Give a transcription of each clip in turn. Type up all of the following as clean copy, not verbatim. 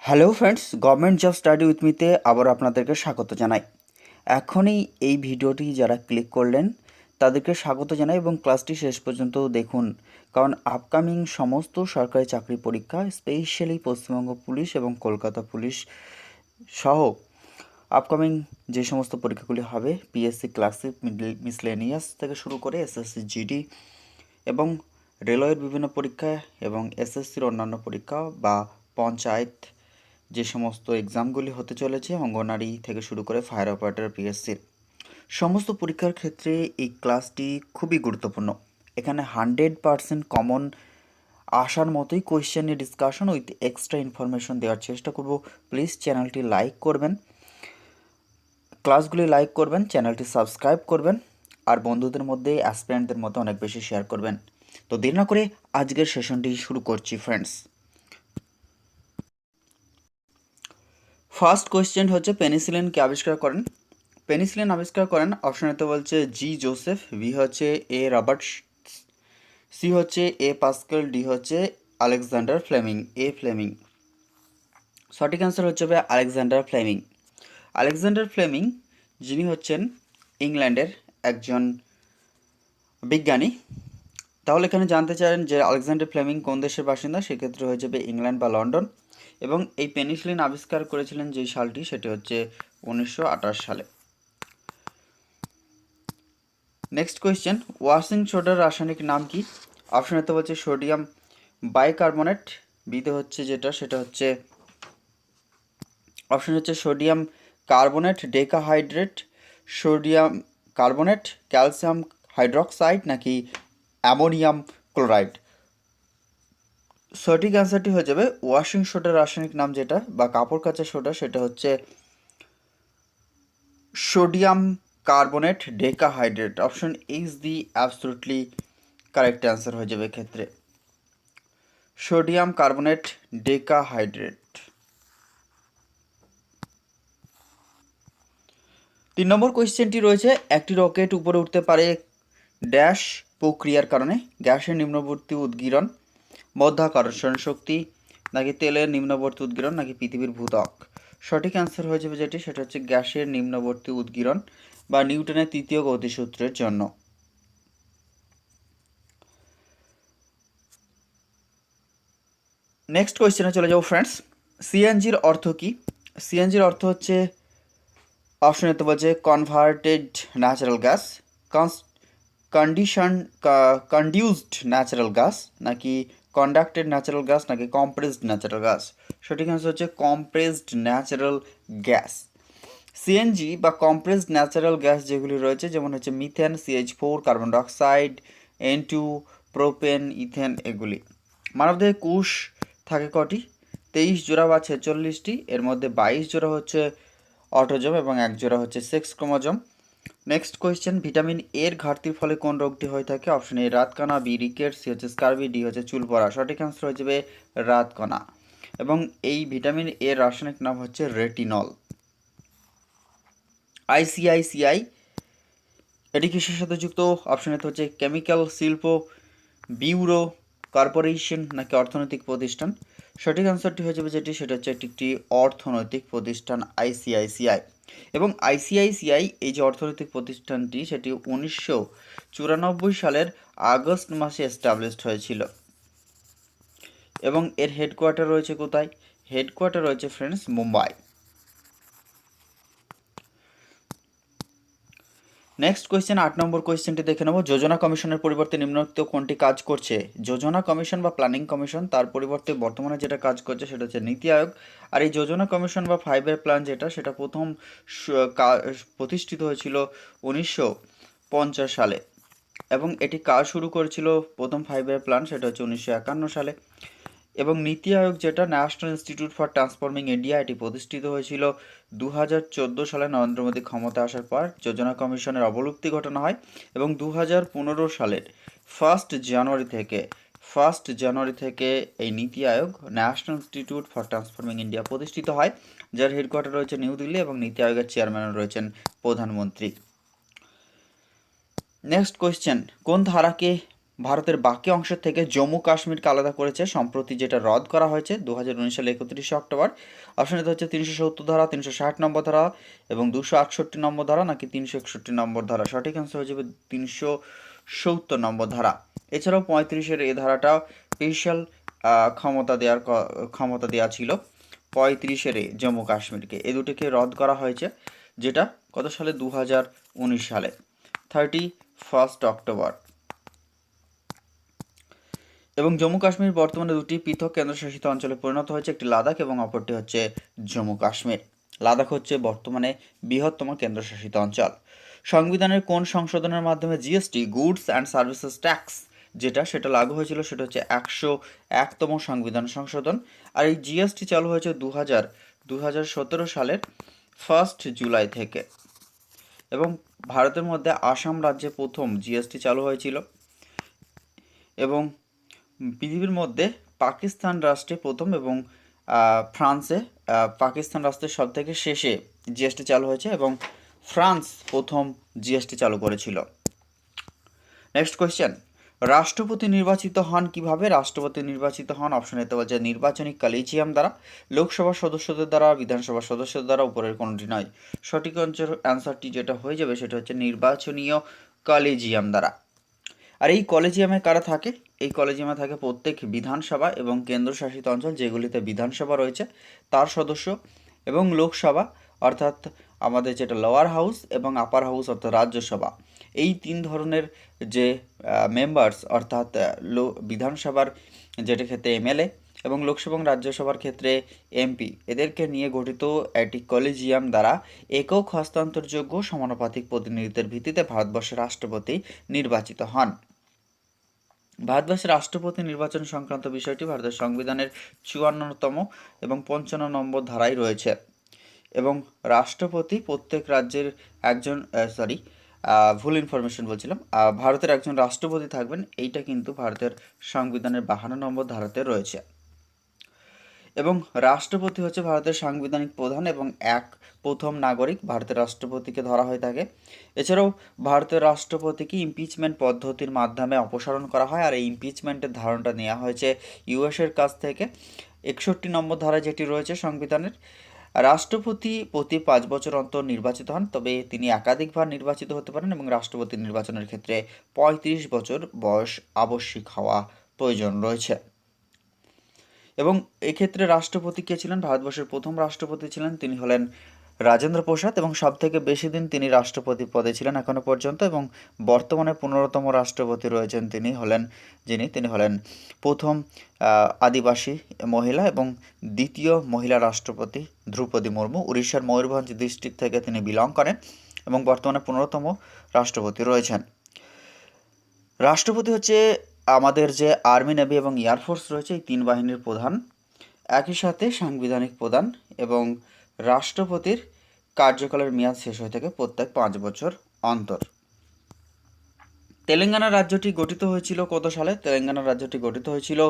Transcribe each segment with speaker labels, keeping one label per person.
Speaker 1: Hello friends, government job study with মিতে আবার আপনাদেরকে স্বাগত জানাই। এখনই এই ভিডিওটি যারা ক্লিক করলেন তাদেরকে স্বাগত জানাই এবং ক্লাসটি শেষ পর্যন্ত দেখুন, কারণ আপকামিং সমস্ত সরকারি চাকরি পরীক্ষা, স্পেশালি পশ্চিমবঙ্গ পুলিশ এবং কলকাতা পুলিশ সহ আপকামিং যে সমস্ত পরীক্ষাগুলি হবে, পিএসসি ক্লাসিক, মিসলেনিয়াস থেকে শুরু করে এসএসসি জিডি এবং রেলওয়ের বিভিন্ন পরীক্ষা এবং এসএসসির অন্যান্য পরীক্ষা বা পঞ্চায়েত যে সমস্ত এক্সামগুলি হতে চলেছে, অঙ্গনারী থেকে শুরু করে ফায়ার অপারেটর, পিএসসির সমস্ত পরীক্ষার ক্ষেত্রে এই ক্লাসটি খুবই গুরুত্বপূর্ণ। এখানে 100% কমন আসার মতোই কোয়েশ্চেন নিয়ে ডিসকাশন উইথ এক্সট্রা ইনফরমেশন দেওয়ার চেষ্টা করব। প্লিজ চ্যানেলটি লাইক করবেন, ক্লাসগুলি লাইক করবেন, চ্যানেলটি সাবস্ক্রাইব করবেন আর বন্ধুদের মধ্যে, অ্যাসপিরেন্টদের মধ্যে অনেক বেশি শেয়ার করবেন। তো দেরি না করে আজকের সেশনটি শুরু করছি ফ্রেন্ডস। ফার্স্ট কোয়েশ্চেন হচ্ছে, পেনিসিলিন কে আবিষ্কার করেন? পেনিসিলিন আবিষ্কার করেন, অপশন এতে বলছে জি জোসেফ, বি হচ্ছে এ রবার্ট, সি হচ্ছে এ পাস্কেল, ডি হচ্ছে আলেকজান্ডার ফ্লেমিং, এ ফ্লেমিং। সঠিক অ্যান্সার হচ্ছে আলেকজান্ডার ফ্লেমিং। আলেকজান্ডার ফ্লেমিং যিনি হচ্ছেন ইংল্যান্ডের একজন বিজ্ঞানী। তাহলে এখানে জানতে চান যে আলেকজান্ডার ফ্লেমিং কোন দেশের বাসিন্দা, সেক্ষেত্রে হয়ে যাবে ইংল্যান্ড বা লন্ডন। এবং এই পেনিসিলিন আবিষ্কার করেছিলেন যেই সালটি, সেটি হচ্ছে 1928 সালে। নেক্সট কোয়েশ্চেন, ওয়াশিং সোডার রাসায়নিক নাম কি? অপশন এতে বলছে সোডিয়াম বাইকার্বনেট, বিতে হচ্ছে সেটা হচ্ছে অপশন হচ্ছে sodium carbonate decahydrate, sodium carbonate, calcium hydroxide নাকি অ্যামোনিয়াম ক্লোরাইড। সঠিক অ্যান্সারটি হয়ে যাবে ওয়াশিং সোডার রাসায়নিক নাম যেটা বা কাপড় কাচা সোডা, সেটা হচ্ছে sodium carbonate decahydrate. Option is the absolutely correct answer হয়ে যাবে ক্ষেত্রে সোডিয়াম কার্বনেট ডেকাহাইড্রেট। 3 নম্বর কোয়েশ্চেনটি রয়েছে, একটি রকেট উপরে উঠতে পারে ড্যাশ প্রক্রিয়ার কারণে? গ্যাসের নিম্নবর্তী উদ্গীরণ, মধ্যাকর্ষণ শক্তি নাকি তেলের নিম্নবর্তী উদ্গীরণ নাকি পৃথিবীর ভূত্বক। সঠিক অ্যান্সার হয়ে যাবে সেটা হচ্ছে গ্যাসের নিম্নবর্তী উদ্গীরণ বা নিউটনের তৃতীয় গতিসূত্রের জন্য। নেক্সট কোয়েশ্চেনে চলে যাবো ফ্রেন্ডস। সিএনজির অর্থ কি? সিএনজির অর্থ হচ্ছে অপশন এতে বলছে converted natural gas, condition conduced natural gas নাকি কন্ডাক্টেড ন্যাচারাল গ্যাস নাকি কম্প্রেসড ন্যাচারাল গ্যাস। সঠিক অ্যান্সার হচ্ছে কম্প্রেসড ন্যাচারাল গ্যাস। সিএনজি বা কম্প্রেসড ন্যাচারাল গ্যাস যেগুলি রয়েছে, যেমন হচ্ছে methane, CH4, carbon dioxide, N2, propane, ethane, এগুলি। মানবদেহে কোষ থাকে কটি? 23 জোড়া বা 46টি। এর মধ্যে 22 জোড়া হচ্ছে অটোজোম এবং 1 জোড়া হচ্ছে sex chromosome. Next question, vitamin এর ঘাটতির ফলে কোন রোগটি হয়ে থাকে? অপশন এ রাতকানা, বি রিকেট, সি হচ্ছে স্কারবি, ডি হচ্ছে চুল পড়া। সঠিক অ্যান্সার হয়ে যাবে রাতকানা এবং এই ভিটামিন এর রাসায়নিক নাম হচ্ছে রেটিনল। আইসিআইসিআই এটি কিসের সাথে যুক্ত? অপশন এতে হচ্ছে কেমিক্যাল শিল্প ব্যুরো কর্পোরেশন নাকি অর্থনৈতিক প্রতিষ্ঠান। সঠিক অ্যান্সারটি হয়ে যাবে সেটা হচ্ছে একটি অর্থনৈতিক প্রতিষ্ঠান আইসিআইসিআই। এবং আইসিআইসিআই এই যে অর্থনৈতিক প্রতিষ্ঠানটি, সেটি 1994 সালের আগস্ট মাসে এস্টাবলিশড হয়েছিল। এবং এর হেডকোয়ার্টার রয়েছে কোথায়? হেডকোয়ার্টার রয়েছে ফ্রেন্ডস মুম্বাই। নেক্সট কোয়েশ্চেন, 8 নম্বর কোয়েশ্চেনটি দেখে নেব। যোজনা কমিশনের পরিবর্তে নিম্নোক্ত কোনটি কাজ করছে? যোজনা কমিশন বা প্ল্যানিং কমিশন, তার পরিবর্তে বর্তমানে যেটা কাজ করছে সেটা হচ্ছে নীতি আয়োগ। আর এই যোজনা কমিশন বা 5-এর প্ল্যান সেটা প্রথম প্রতিষ্ঠিত হয়েছিল 1950 সালে এবং এটি কাজ শুরু করেছিল প্রথম 5-এর প্ল্যান সেটা হচ্ছে 1951 সালে। এবং নীতি আয়োগ যেটা national institute for transforming India, এটি প্রতিষ্ঠিত হয়েছিল 2014 সালে নরেন্দ্র মোদী ক্ষমতা আসার পর। যোজনা কমিশনের অবলুপ্তি ঘটানো হয় এবং 2015 সালের ফার্স্ট জানুয়ারি থেকে এই NITI Aayog national institute for transforming India প্রতিষ্ঠিত হয়, যার হেডকোয়ার্টার রয়েছে নিউ দিল্লি এবং নীতি আয়োগের চেয়ারম্যান রয়েছেন প্রধানমন্ত্রী। নেক্সট কোয়েশ্চেন, কোন ধারাকে ভারতের বাকি অংশের থেকে জম্মু কাশ্মীরকে আলাদা করেছে সম্প্রতি, যেটা রদ করা হয়েছে 2019 সালে 31শে অক্টোবর? অপশন এতে হচ্ছে 370 ধারা, 360 নম্বর ধারা এবং 268 নম্বর ধারা, নাকি 361 নম্বর ধারা? সঠিক অ্যান্সার হয়ে যাবে 370 নম্বর ধারা। এছাড়াও 35-এর এই ধারাটা স্পেশাল ক্ষমতা দেওয়া ছিল 35-এর জম্মু কাশ্মীরকে। এই দুটিকে রদ করা হয়েছে, যেটা কত সালে? 2019 সালে 31 অক্টোবর। এবং জম্মু কাশ্মীর বর্তমানে দুটি পৃথক কেন্দ্রশাসিত অঞ্চলে পরিণত হয়েছে, একটি লাদাখ এবং অপরটি হচ্ছে জম্মু কাশ্মীর। লাদাখ হচ্ছে বর্তমানে বৃহত্তম কেন্দ্রশাসিত অঞ্চল। সংবিধানের কোন সংশোধনের মাধ্যমে GST, goods and services tax, সেটা লাগু হয়েছিল? সেটা হচ্ছে 101তম সংবিধান সংশোধন। আর এই জিএসটি চালু হয়েছে 2017 সালের 1 জুলাই থেকে। এবং ভারতের মধ্যে আসাম রাজ্যে প্রথম জিএসটি চালু হয়েছিল। এবং পৃথিবীর মধ্যে পাকিস্তান রাষ্ট্রে প্রথম, এবং ফ্রান্সে পাকিস্তান রাষ্ট্রের সব থেকে শেষে জিএসটি চালু হয়েছে, এবং ফ্রান্স প্রথম জিএসটি চালু করেছিল। নেক্সট কোয়েশ্চেন, রাষ্ট্রপতি নির্বাচিত হন কিভাবে? রাষ্ট্রপতি নির্বাচিত হন অপশন এতে বলছে নির্বাচনী কলেজিয়াম দ্বারা, লোকসভার সদস্যদের দ্বারা, বিধানসভার সদস্যদের দ্বারা, উপরের কোনটি নয়? সঠিক অ্যান্সারটি যেটা হয়ে যাবে সেটা হচ্ছে নির্বাচনীয় কলেজিয়াম দ্বারা। আর এই কলেজিয়ামে কারা থাকে? এই কলেজিয়ামে থাকে প্রত্যেক বিধানসভা এবং কেন্দ্রশাসিত অঞ্চল যেগুলিতে বিধানসভা রয়েছে তার সদস্য, এবং লোকসভা অর্থাৎ আমাদের যেটা লোয়ার হাউস, এবং আপার হাউস অর্থাৎ রাজ্যসভা, এই তিন ধরনের যে মেম্বার্স অর্থাৎ বিধানসভার যেটা ক্ষেত্রে এমএলএ, এবং লোকসভা এবং রাজ্যসভার ক্ষেত্রে এমপি, এদেরকে নিয়ে গঠিত একটি কলেজিয়াম দ্বারা একক হস্তান্তরযোগ্য সমানুপাতিক প্রতিনিধিত্বের ভিত্তিতে ভারতবর্ষের রাষ্ট্রপতি নির্বাচিত হন। ভারতবর্ষের রাষ্ট্রপতি নির্বাচন সংক্রান্ত বিষয়টি ভারতের সংবিধানের 54তম এবং 55 নম্বর ধারায় রয়েছে। এবং রাষ্ট্রপতি প্রত্যেক রাজ্যের একজন, ভুল ইনফরমেশন বলছিলাম, ভারতের একজন রাষ্ট্রপতি থাকবেন, এইটা কিন্তু ভারতের সংবিধানের 52 নম্বর ধারাতে রয়েছে। এবং রাষ্ট্রপতি হচ্ছে ভারতের সাংবিধানিক প্রধান এবং প্রথম নাগরিক ভারতের রাষ্ট্রপতিকে ধরা হয়ে থাকে। এছাড়াও ভারতের রাষ্ট্রপতিকে ইমপিচমেন্ট পদ্ধতির মাধ্যমে অপসারণ করা হয়, আর এই ইমপিচমেন্টের ধারণাটা নেওয়া হয়েছে ইউএসের কাছ থেকে। 61 নম্বর ধারা যেটি রয়েছে সংবিধানের, রাষ্ট্রপতি প্রতি 5 বছর অন্তর নির্বাচিত হন, তবে তিনি একাধিকবার নির্বাচিত হতে পারেন, এবং রাষ্ট্রপতি নির্বাচনের ক্ষেত্রে 35 বছর বয়স আবশ্যিক হওয়া প্রয়োজন রয়েছে। এবং এক্ষেত্রে রাষ্ট্রপতি কে ছিলেন? ভারতবর্ষের প্রথম রাষ্ট্রপতি ছিলেন, তিনি হলেন রাজেন্দ্র প্রসাদ, এবং সব থেকে বেশি দিন তিনি রাষ্ট্রপতি পদে ছিলেন এখনো পর্যন্ত, এবং বর্তমানে 15তম রাষ্ট্রপতি রয়েছেন তিনি হলেন প্রথম আদিবাসী মহিলা এবং দ্বিতীয় মহিলা রাষ্ট্রপতি দ্রৌপদী মুর্মু। উড়িষ্যার ময়ূরভঞ্জ ডিস্ট্রিক্ট থেকে তিনি বিলং করেন এবং বর্তমানে 15তম রাষ্ট্রপতি রয়েছেন। রাষ্ট্রপতি হচ্ছে আমাদের যে আর্মি, নেভি এবং এয়ারফোর্স রয়েছে এই তিন বাহিনীর প্রধান, একই সাথে সাংবিধানিক প্রধান, এবং রাষ্ট্রপতির কার্যকালের মেয়াদ শেষ হয়ে থাকে প্রত্যেক 5 বছর অন্তর। তেলেঙ্গানা রাজ্যটি গঠিত হয়েছিল কত সালে? তেলেঙ্গানা রাজ্যটি গঠিত হয়েছিল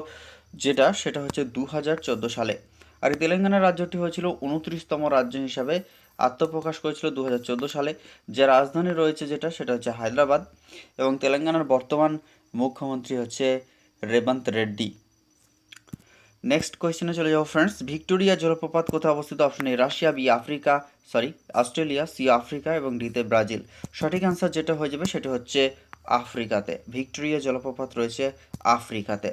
Speaker 1: সেটা হচ্ছে 2014 সালে। আর এই তেলেঙ্গানা রাজ্যটি হয়েছিল 29তম রাজ্য হিসাবে আত্মপ্রকাশ করেছিল 2014 সালে। যে রাজধানী রয়েছে সেটা হচ্ছে হায়দ্রাবাদ, এবং তেলেঙ্গানার বর্তমান মুখ্যমন্ত্রী হচ্ছে রেবন্ত রেড্ডি। নেক্সট কোয়েশ্চেনে চলে যাবো ফ্রেন্ডস। ভিক্টোরিয়া জলপ্রপাত কোথায় অবস্থিত? Option A Russia, B Australia, C Africa এবং ডিতে ব্রাজিল। সঠিক অ্যান্সার যেটা হয়ে যাবে সেটা হচ্ছে আফ্রিকাতে। ভিক্টোরিয়া জলপ্রপাত রয়েছে আফ্রিকাতে।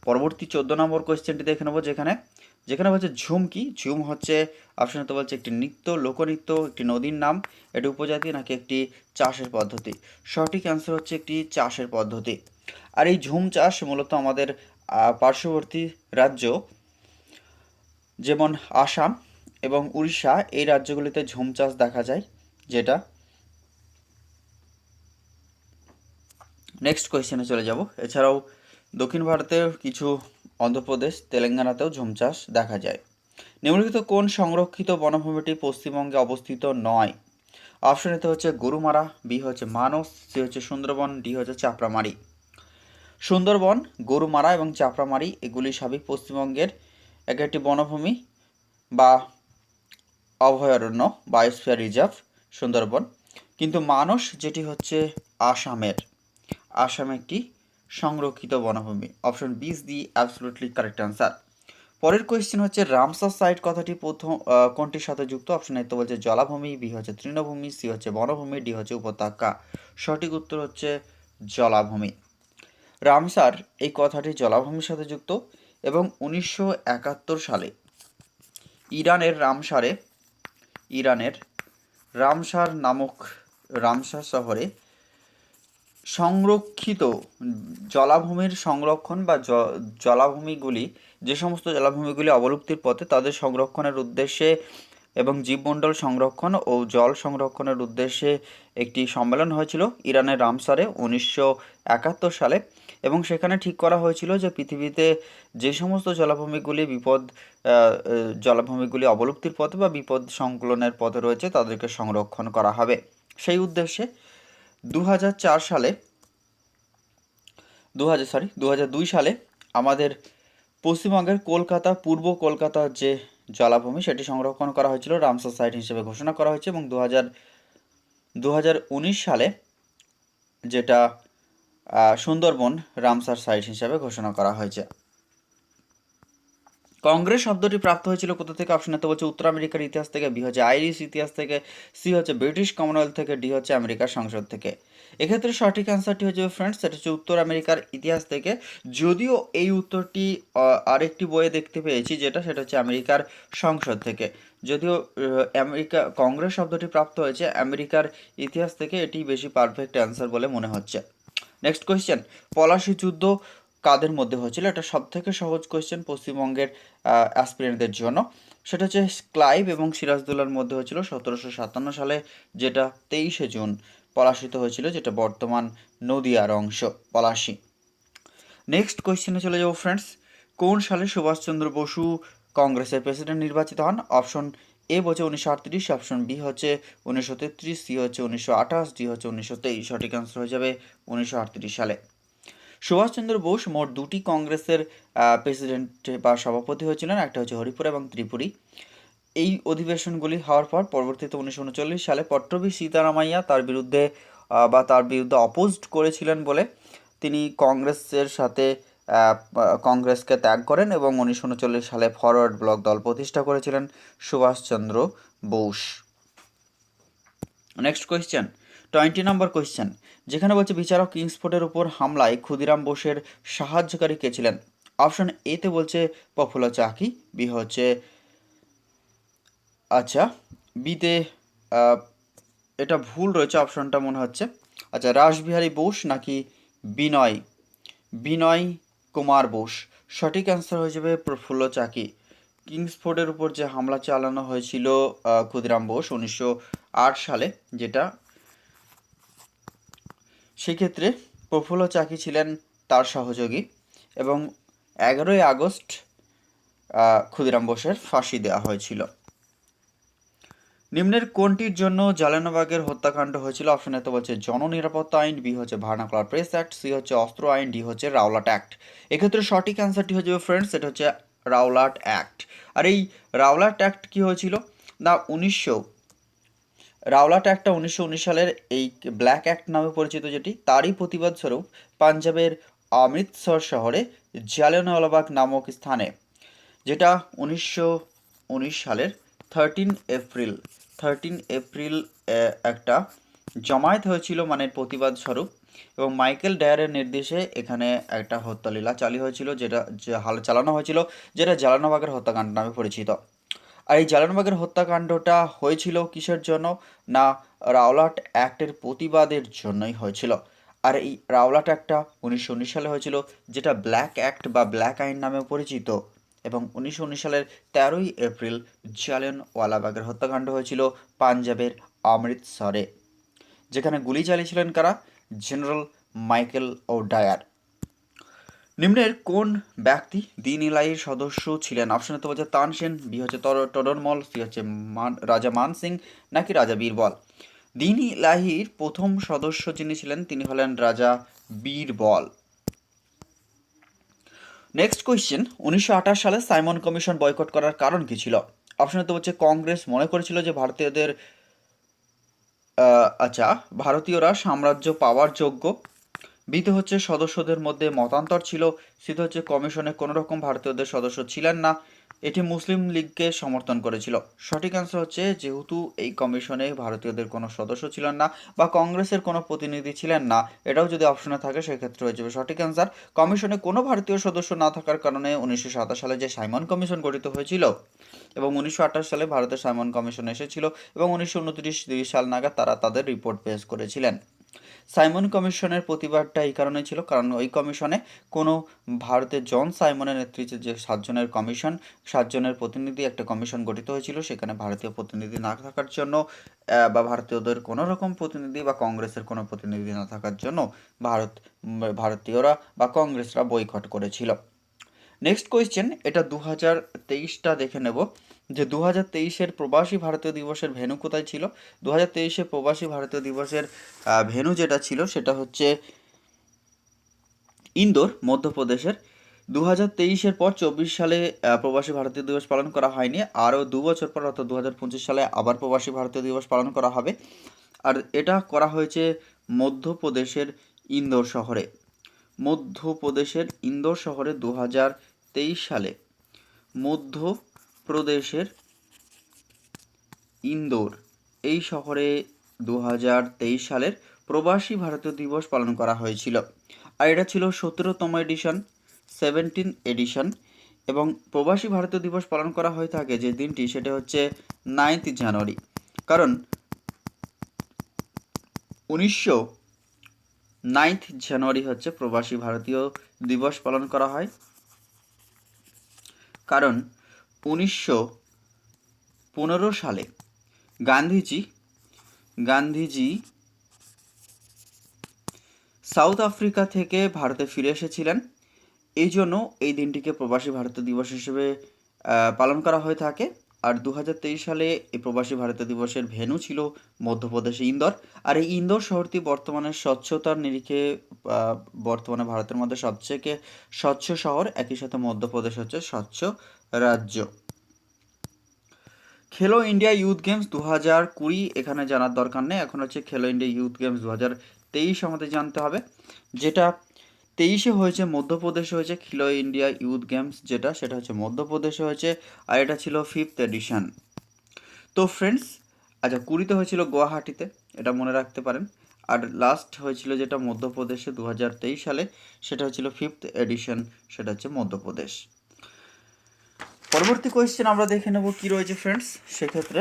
Speaker 1: পরবর্তী 14 নম্বর কোয়েশ্চেনটি দেখে নেবো, যেখানে বলছে ঝুম কি? ঝুম হচ্ছে অপশন তো বলছে একটি নৃত্য, লোকনৃত্য, একটি নদীর নাম, এটি উপজাতি, নাকি একটি চাষের পদ্ধতি? সঠিক অ্যান্সার হচ্ছে একটি চাষের পদ্ধতি। আর এই ঝুম চাষ মূলত আমাদের পার্শ্ববর্তী রাজ্য যেমন আসাম এবং উড়িষ্যা, এই রাজ্যগুলিতে ঝুম চাষ দেখা যায়। নেক্সট কোয়েশ্চেনে চলে যাব। এছাড়াও দক্ষিণ ভারতের কিছু অন্ধ্রপ্রদেশ, তেলেঙ্গানাতেও ঝুম চাষ দেখা যায়। নিম্নলিখিত কোন সংরক্ষিত বনভূমিটি পশ্চিমবঙ্গে অবস্থিত নয়? অপশন এতে হচ্ছে গরুমারা, বি হচ্ছে মানস, সি হচ্ছে সুন্দরবন, ডি হচ্ছে চাপড়ামারি। সুন্দরবন, গরুমারা এবং চাপড়ামারি এগুলি সবই পশ্চিমবঙ্গের এক একটি বনভূমি বা অভয়ারণ্য, বায়োস্ফিয়ার রিজার্ভ সুন্দরবন। কিন্তু মানস যেটি হচ্ছে আসাম একটি সংরক্ষিত বনভূমি। Option B is the absolutely correct answer. পরের কোয়েশ্চেন হচ্ছে রামসার সাইট কথাটি প্রথম কোনটির সাথে যুক্ত? অপশন এ তো বলছে জলাভূমি, বি হচ্ছে তৃণভূমি, সি হচ্ছে বনভূমি, ডি হচ্ছে উপত্যকা। সঠিক উত্তর হচ্ছে জলাভূমি। রামসার এই কথাটি জলাভূমির সাথে যুক্ত এবং 1971 সালে ইরানের রামসার নামক রামসার শহরে সংরক্ষিত জলাভূমির সংরক্ষণ বা জলাভূমিগুলি, যে সমস্ত জলাভূমিগুলি অবলুপ্তির পথে তাদের সংরক্ষণের উদ্দেশ্যে এবং জীবমণ্ডল সংরক্ষণ ও জল সংরক্ষণের উদ্দেশ্যে একটি সম্মেলন হয়েছিল ইরানের রামসারে 1971 সালে। এবং সেখানে ঠিক করা হয়েছিল যে পৃথিবীতে যে সমস্ত জলাভূমিগুলি অবলুপ্তির পথে বা বিপদ সংকুলনের পথে রয়েছে তাদেরকে সংরক্ষণ করা হবে। সেই উদ্দেশ্যে 2002 সালে আমাদের পশ্চিমবঙ্গের পূর্ব কলকাতার যে জলাভূমি সেটি সংরক্ষণ করা হয়েছিল, রামসার সাইট হিসেবে ঘোষণা করা হয়েছে। এবং 2019 সালে যেটা সুন্দরবন রামসার সাইট হিসেবে ঘোষণা করা হয়েছে। কংগ্রেস শব্দটি প্রাপ্ত হয়েছিল কোথা থেকে? অপশন এ তো বলছে উত্তর আমেরিকার ইতিহাস থেকে, বি হচ্ছে আইরিশ ইতিহাস থেকে, সি হচ্ছে ব্রিটিশ কমনওয়েলথ থেকে, ডি হচ্ছে আমেরিকার সংসদ থেকে। এক্ষেত্রে সঠিক অ্যান্সারটি হচ্ছে ফ্রেন্ডস, সেটা হচ্ছে উত্তর আমেরিকার ইতিহাস থেকে। যদিও এই উত্তরটি আরেকটি বইয়ে দেখতে পেয়েছি সেটা হচ্ছে আমেরিকার সংসদ থেকে। যদিও কংগ্রেস শব্দটি প্রাপ্ত হয়েছে আমেরিকার ইতিহাস থেকে, এটি বেশি পারফেক্ট অ্যান্সার বলে মনে হচ্ছে। নেক্সট কোয়েশ্চেন, পলাশী যুদ্ধ কাদের মধ্যে হয়েছিল? এটা সব থেকে সহজ কোয়েশ্চেন পশ্চিমবঙ্গের অ্যাসপিরেন্টদের জন্য। সেটা হচ্ছে ক্লাইভ এবং সিরাজদৌল্লার মধ্যে হয়েছিল 1757 সালে, যেটা 23শে জুন পলাশিত হয়েছিল, যেটা বর্তমান নদিয়ার অংশ পলাশী। নেক্সট কোয়েশ্চেনে চলে যাবো ফ্রেন্ডস, কোন সালে সুভাষচন্দ্র বসু কংগ্রেসের প্রেসিডেন্ট নির্বাচিত হন? অপশন এ বলছে 1938, অপশন বি হচ্ছে 1933, সি হচ্ছে 1928, ডি হচ্ছে 1923। সঠিক অ্যান্সার হয়ে যাবে 1938 সালে। সুভাষচন্দ্র বোস মোট দুটি কংগ্রেসের প্রেসিডেন্ট বা সভাপতি হয়েছিলেন, একটা হচ্ছে হরিপুর এবং ত্রিপুরী। এই অধিবেশনগুলি হওয়ার পর পরবর্তীতে 1939 সালে পট্টভি সীতারামাইয়া তার বিরুদ্ধে অপোজড করেছিলেন বলে তিনি কংগ্রেসকে ত্যাগ করেন এবং 1939 সালে ফরওয়ার্ড ব্লক দল প্রতিষ্ঠা করেছিলেন সুভাষচন্দ্র বোস। নেক্সট কোয়েশ্চেন, 20 নম্বর কোয়েশ্চেন, যেখানে বলছে বিচারক কিংসফোর্ডের উপর হামলায় ক্ষুদিরাম বোসের সাহায্যকারী কে ছিলেন? অপশন এ তে বলছে প্রফুল্ল চাকি, বি হচ্ছে বিতে এটা ভুল রয়েছে অপশনটা মনে হচ্ছে। রাসবিহারী বোস নাকি বিনয় কুমার বোস। সঠিক অ্যান্সার হয়ে যাবে প্রফুল্ল চাকি। কিংসফোর্ডের উপর যে হামলা চালানো হয়েছিল ক্ষুদিরাম বোস 1908 সালে, যেটা সেক্ষেত্রে প্রফুল্ল চাকি ছিলেন তার সহযোগী এবং 11ই আগস্ট ক্ষুদিরাম বোসের ফাঁসি দেওয়া হয়েছিল। নিম্নের কোনটির জন্য জালিয়ানওয়ালাবাগের হত্যাকাণ্ড হয়েছিল? অপশন এ তো বলছে জননিরাপত্তা আইন, বি হচ্ছে ভার্নাকুলার প্রেস অ্যাক্ট, সি হচ্ছে অস্ত্র আইন, ডি হচ্ছে রাওলাট অ্যাক্ট। এক্ষেত্রে সঠিক অ্যান্সারটি হয়ে যাবে ফ্রেন্ডস, এটা হচ্ছে রাওলাট অ্যাক্ট। আর এই রাওলাট অ্যাক্ট কি হয়েছিল না, রাওলাট অ্যাক্টটা 1919 সালের এই ব্ল্যাক অ্যাক্ট নামে পরিচিত, যেটি তারই প্রতিবাদ স্বরূপ পাঞ্জাবের অমৃতসর শহরে জালিয়ানওয়ালাবাগ নামক স্থানে, যেটা 1919 সালের 13 এপ্রিল একটা জমায়েত হয়েছিল মানে প্রতিবাদ স্বরূপ, এবং মাইকেল ডায়ারের নির্দেশে এখানে একটা হত্যালীলা চালানো হয়েছিল, যেটা জালিয়ানওয়ালাবাগের হত্যাকাণ্ড নামে পরিচিত। আর এই জালিয়ানওয়ালাবাগের হত্যাকাণ্ডটা হয়েছিল কিসের জন্য না, রাওলাট অ্যাক্টের প্রতিবাদের জন্যই হয়েছিল। আর এই রাওলাট অ্যাক্টটা 1919 সালে হয়েছিল, যেটা ব্ল্যাক অ্যাক্ট বা ব্ল্যাক আইন নামেও পরিচিত। এবং 1919 সালের 13ই এপ্রিল জালিয়ানওয়ালাবাগের হত্যাকাণ্ড হয়েছিল পাঞ্জাবের অমৃতসরে, যেখানে গুলি চালিয়েছিলেন কারা? জেনারেল মাইকেল ও ডায়ার। নিম্নের কোন ব্যক্তি দিন ইলাহির সদস্য ছিলেন? অপশনে তো বলছে তানসেন, বি হচ্ছে তডরমল, সি হচ্ছে রাজা মান সিং নাকি রাজা বীরবল। দিন ইলাহির প্রথম সদস্য যিনি ছিলেন তিনি হলেন রাজা বীরবল। নেক্সট কোয়েশ্চেন, 1928 সালে সাইমন কমিশন বয়কট করার কারণ কি ছিল? অপশনে তো হচ্ছে কংগ্রেস মনে করেছিল যে ভারতীয়রা সাম্রাজ্য পাওয়ার যোগ্য, বিতে হচ্ছে সদস্যদের মধ্যে মতান্তর ছিল। সিতে হচ্ছে কমিশনে কোনো রকম ভারতীয়দের সদস্য ছিলেন না, এটি মুসলিম লীগকে সমর্থন করেছিল। সঠিক অ্যান্সার হচ্ছে যেহেতু এই কমিশনে ভারতীয়দের কোনো সদস্য ছিলেন না বা কংগ্রেসের কোনো প্রতিনিধি ছিলেন না, এটাও যদি অপশনে থাকে সেক্ষেত্রে হয়ে যাবে সঠিক অ্যান্সার। কমিশনে কোনো ভারতীয় সদস্য না থাকার কারণে 1927 সালে যে সাইমন কমিশন গঠিত হয়েছিল এবং 1928 সালে ভারতের সাইমন কমিশন এসেছিল এবং 1929-30 সাল নাগাদ তারা তাদের রিপোর্ট পেশ করেছিলেন। সাইমন কমিশনের প্রতিবাদটা এই কারণে ছিল কারণ ওই কমিশনে কোনো ভারতের জন সাইমনের নেতৃত্বে যে 7 জনের কমিশন, 7 জনের প্রতিনিধি একটা কমিশন গঠিত হয়েছিল, সেখানে ভারতীয় প্রতিনিধি না থাকার জন্য বা ভারতীয়দের কোনো রকম প্রতিনিধি বা কংগ্রেসের কোনো প্রতিনিধি না থাকার জন্য ভারতীয়রা বা কংগ্রেসরা বয়কট করেছিল। নেক্সট কোয়েশ্চেন, এটা 2023টা দেখে নেব যে 2023-এর প্রবাসী ভারতীয় দিবসের ভেন্যু কোথায় ছিল। 2023-এ প্রবাসী ভারতীয় দিবসের ভেন্যু যেটা ছিল সেটা হচ্ছে ইন্দোর, মধ্যপ্রদেশের। 2023-এর পর 24 সালে প্রবাসী ভারতীয় দিবস পালন করা হয়নি, আরও 2 বছর পর অর্থাৎ 2025 সালে আবার প্রবাসী ভারতীয় দিবস পালন করা হবে। আর এটা করা হয়েছে মধ্যপ্রদেশের ইন্দোর শহরে। মধ্যপ্রদেশের ইন্দোর শহরে 2023 সালে মধ্যপ্রদেশের ইন্দোর এই শহরে 2023 সালের প্রবাসী ভারতীয় দিবস পালন করা হয়েছিল। আর এটা ছিল 17তম এডিশন, 17 এডিশন। এবং প্রবাসী ভারতীয় দিবস পালন করা হয়ে থাকে যে দিনটি সেটা হচ্ছে 9 জানুয়ারি, কারণ 9 জানুয়ারি হচ্ছে প্রবাসী ভারতীয় দিবস পালন করা হয়, কারণ 1915 সালে গান্ধীজি সাউথ আফ্রিকা থেকে ভারতে ফিরে এসেছিলেন। এই জন্য এই দিনটিকে প্রবাসী ভারতীয় দিবস হিসেবে পালন করা হয়ে থাকে। আর 2023 সালে এই প্রবাসী ভারতীয় দিবসের ভেন্যু ছিল মধ্যপ্রদেশে ইন্দোর। আর এই ইন্দোর শহরটি বর্তমানে স্বচ্ছতার নিরিখে বর্তমানে ভারতের মধ্যে সবচেয়ে স্বচ্ছ শহর, একই সাথে মধ্যপ্রদেশ হচ্ছে স্বচ্ছ রাজ্য। খেলো ইন্ডিয়া ইউথ গেমস 2020 এখানে জানার দরকার নেই, এখন হচ্ছে খেলো ইন্ডিয়া ইউথ গেমস 2023 আমাদের জানতে হবে। যেটা 23-এ হয়েছে মধ্যপ্রদেশে হয়েছে খেলো ইন্ডিয়া ইউথ গেমস, সেটা হচ্ছে মধ্যপ্রদেশে হয়েছে, আর এটা ছিল 5th এডিশন। তো ফ্রেন্ডস, আচ্ছা 20-তে হয়েছিল গুয়াহাটিতে, এটা মনে রাখতে পারেন। আর লাস্ট হয়েছিল যেটা মধ্যপ্রদেশে 2023 সালে, সেটা হচ্ছিল 5th এডিশন, সেটা হচ্ছে মধ্যপ্রদেশ। পরবর্তী কোয়েশ্চেন আমরা দেখে নেব কি রয়েছে ফ্রেন্ডস। সেক্ষেত্রে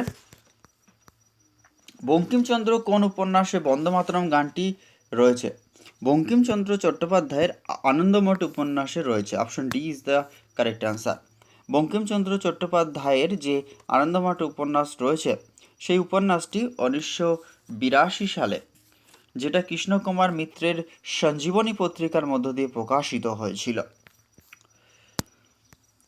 Speaker 1: বঙ্কিমচন্দ্র কোন উপন্যাসে বন্দে মাতরম গানটি রয়েছে? বঙ্কিমচন্দ্র চট্টোপাধ্যায়ের আনন্দমঠ উপন্যাসে রয়েছে। Option D is the correct answer. Bankimchandra চট্টোপাধ্যায়ের যে আনন্দমঠ উপন্যাস রয়েছে সেই উপন্যাসটি 1982 সালে, যেটা কৃষ্ণকুমার মিত্রের সঞ্জীবনী পত্রিকার মধ্য দিয়ে প্রকাশিত হয়েছিল।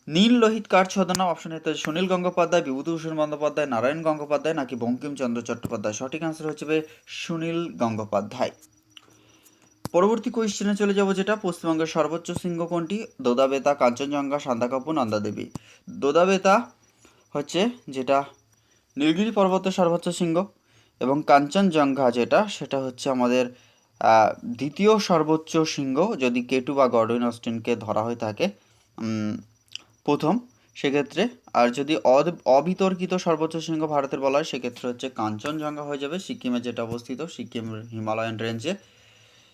Speaker 1: নীল লোহিত কার ছদ্মনাম? অপশন এতে সুনীল গঙ্গোপাধ্যায়, বিভূতিভূষণ বন্দ্যোপাধ্যায়, নারায়ণ গঙ্গোপাধ্যায় নাকি বঙ্কিমচন্দ্র চট্টোপাধ্যায়। সঠিক আনসার হচ্ছে সুনীল গঙ্গোপাধ্যায়। পরবর্তী কোয়েশ্চেনে চলে যাব, যেটা পশ্চিমবঙ্গের সর্বোচ্চ শৃঙ্গ কোনটি? দোদাবেতা, কাঞ্চনজঙ্ঘা, সান্দাকফু, নন্দাদেবী। দোদাবেতা হচ্ছে যেটা নীলগিরি পর্বতের সর্বোচ্চ শৃঙ্গ, এবং কাঞ্চনজঙ্ঘা সেটা হচ্ছে আমাদের দ্বিতীয় সর্বোচ্চ শৃঙ্গ, যদি কেটু বা গডউইন অস্টিনকে ধরা হয়ে থাকে প্রথম সেক্ষেত্রে। আর যদি অবিতর্কিত সর্বোচ্চ শৃঙ্গ ভারতের বলা হয় সেক্ষেত্রে হচ্ছে কাঞ্চনজঙ্ঘা হয়ে যাবে, সিকিমে যেটা অবস্থিত, সিকিম হিমালয়ান রেঞ্জে।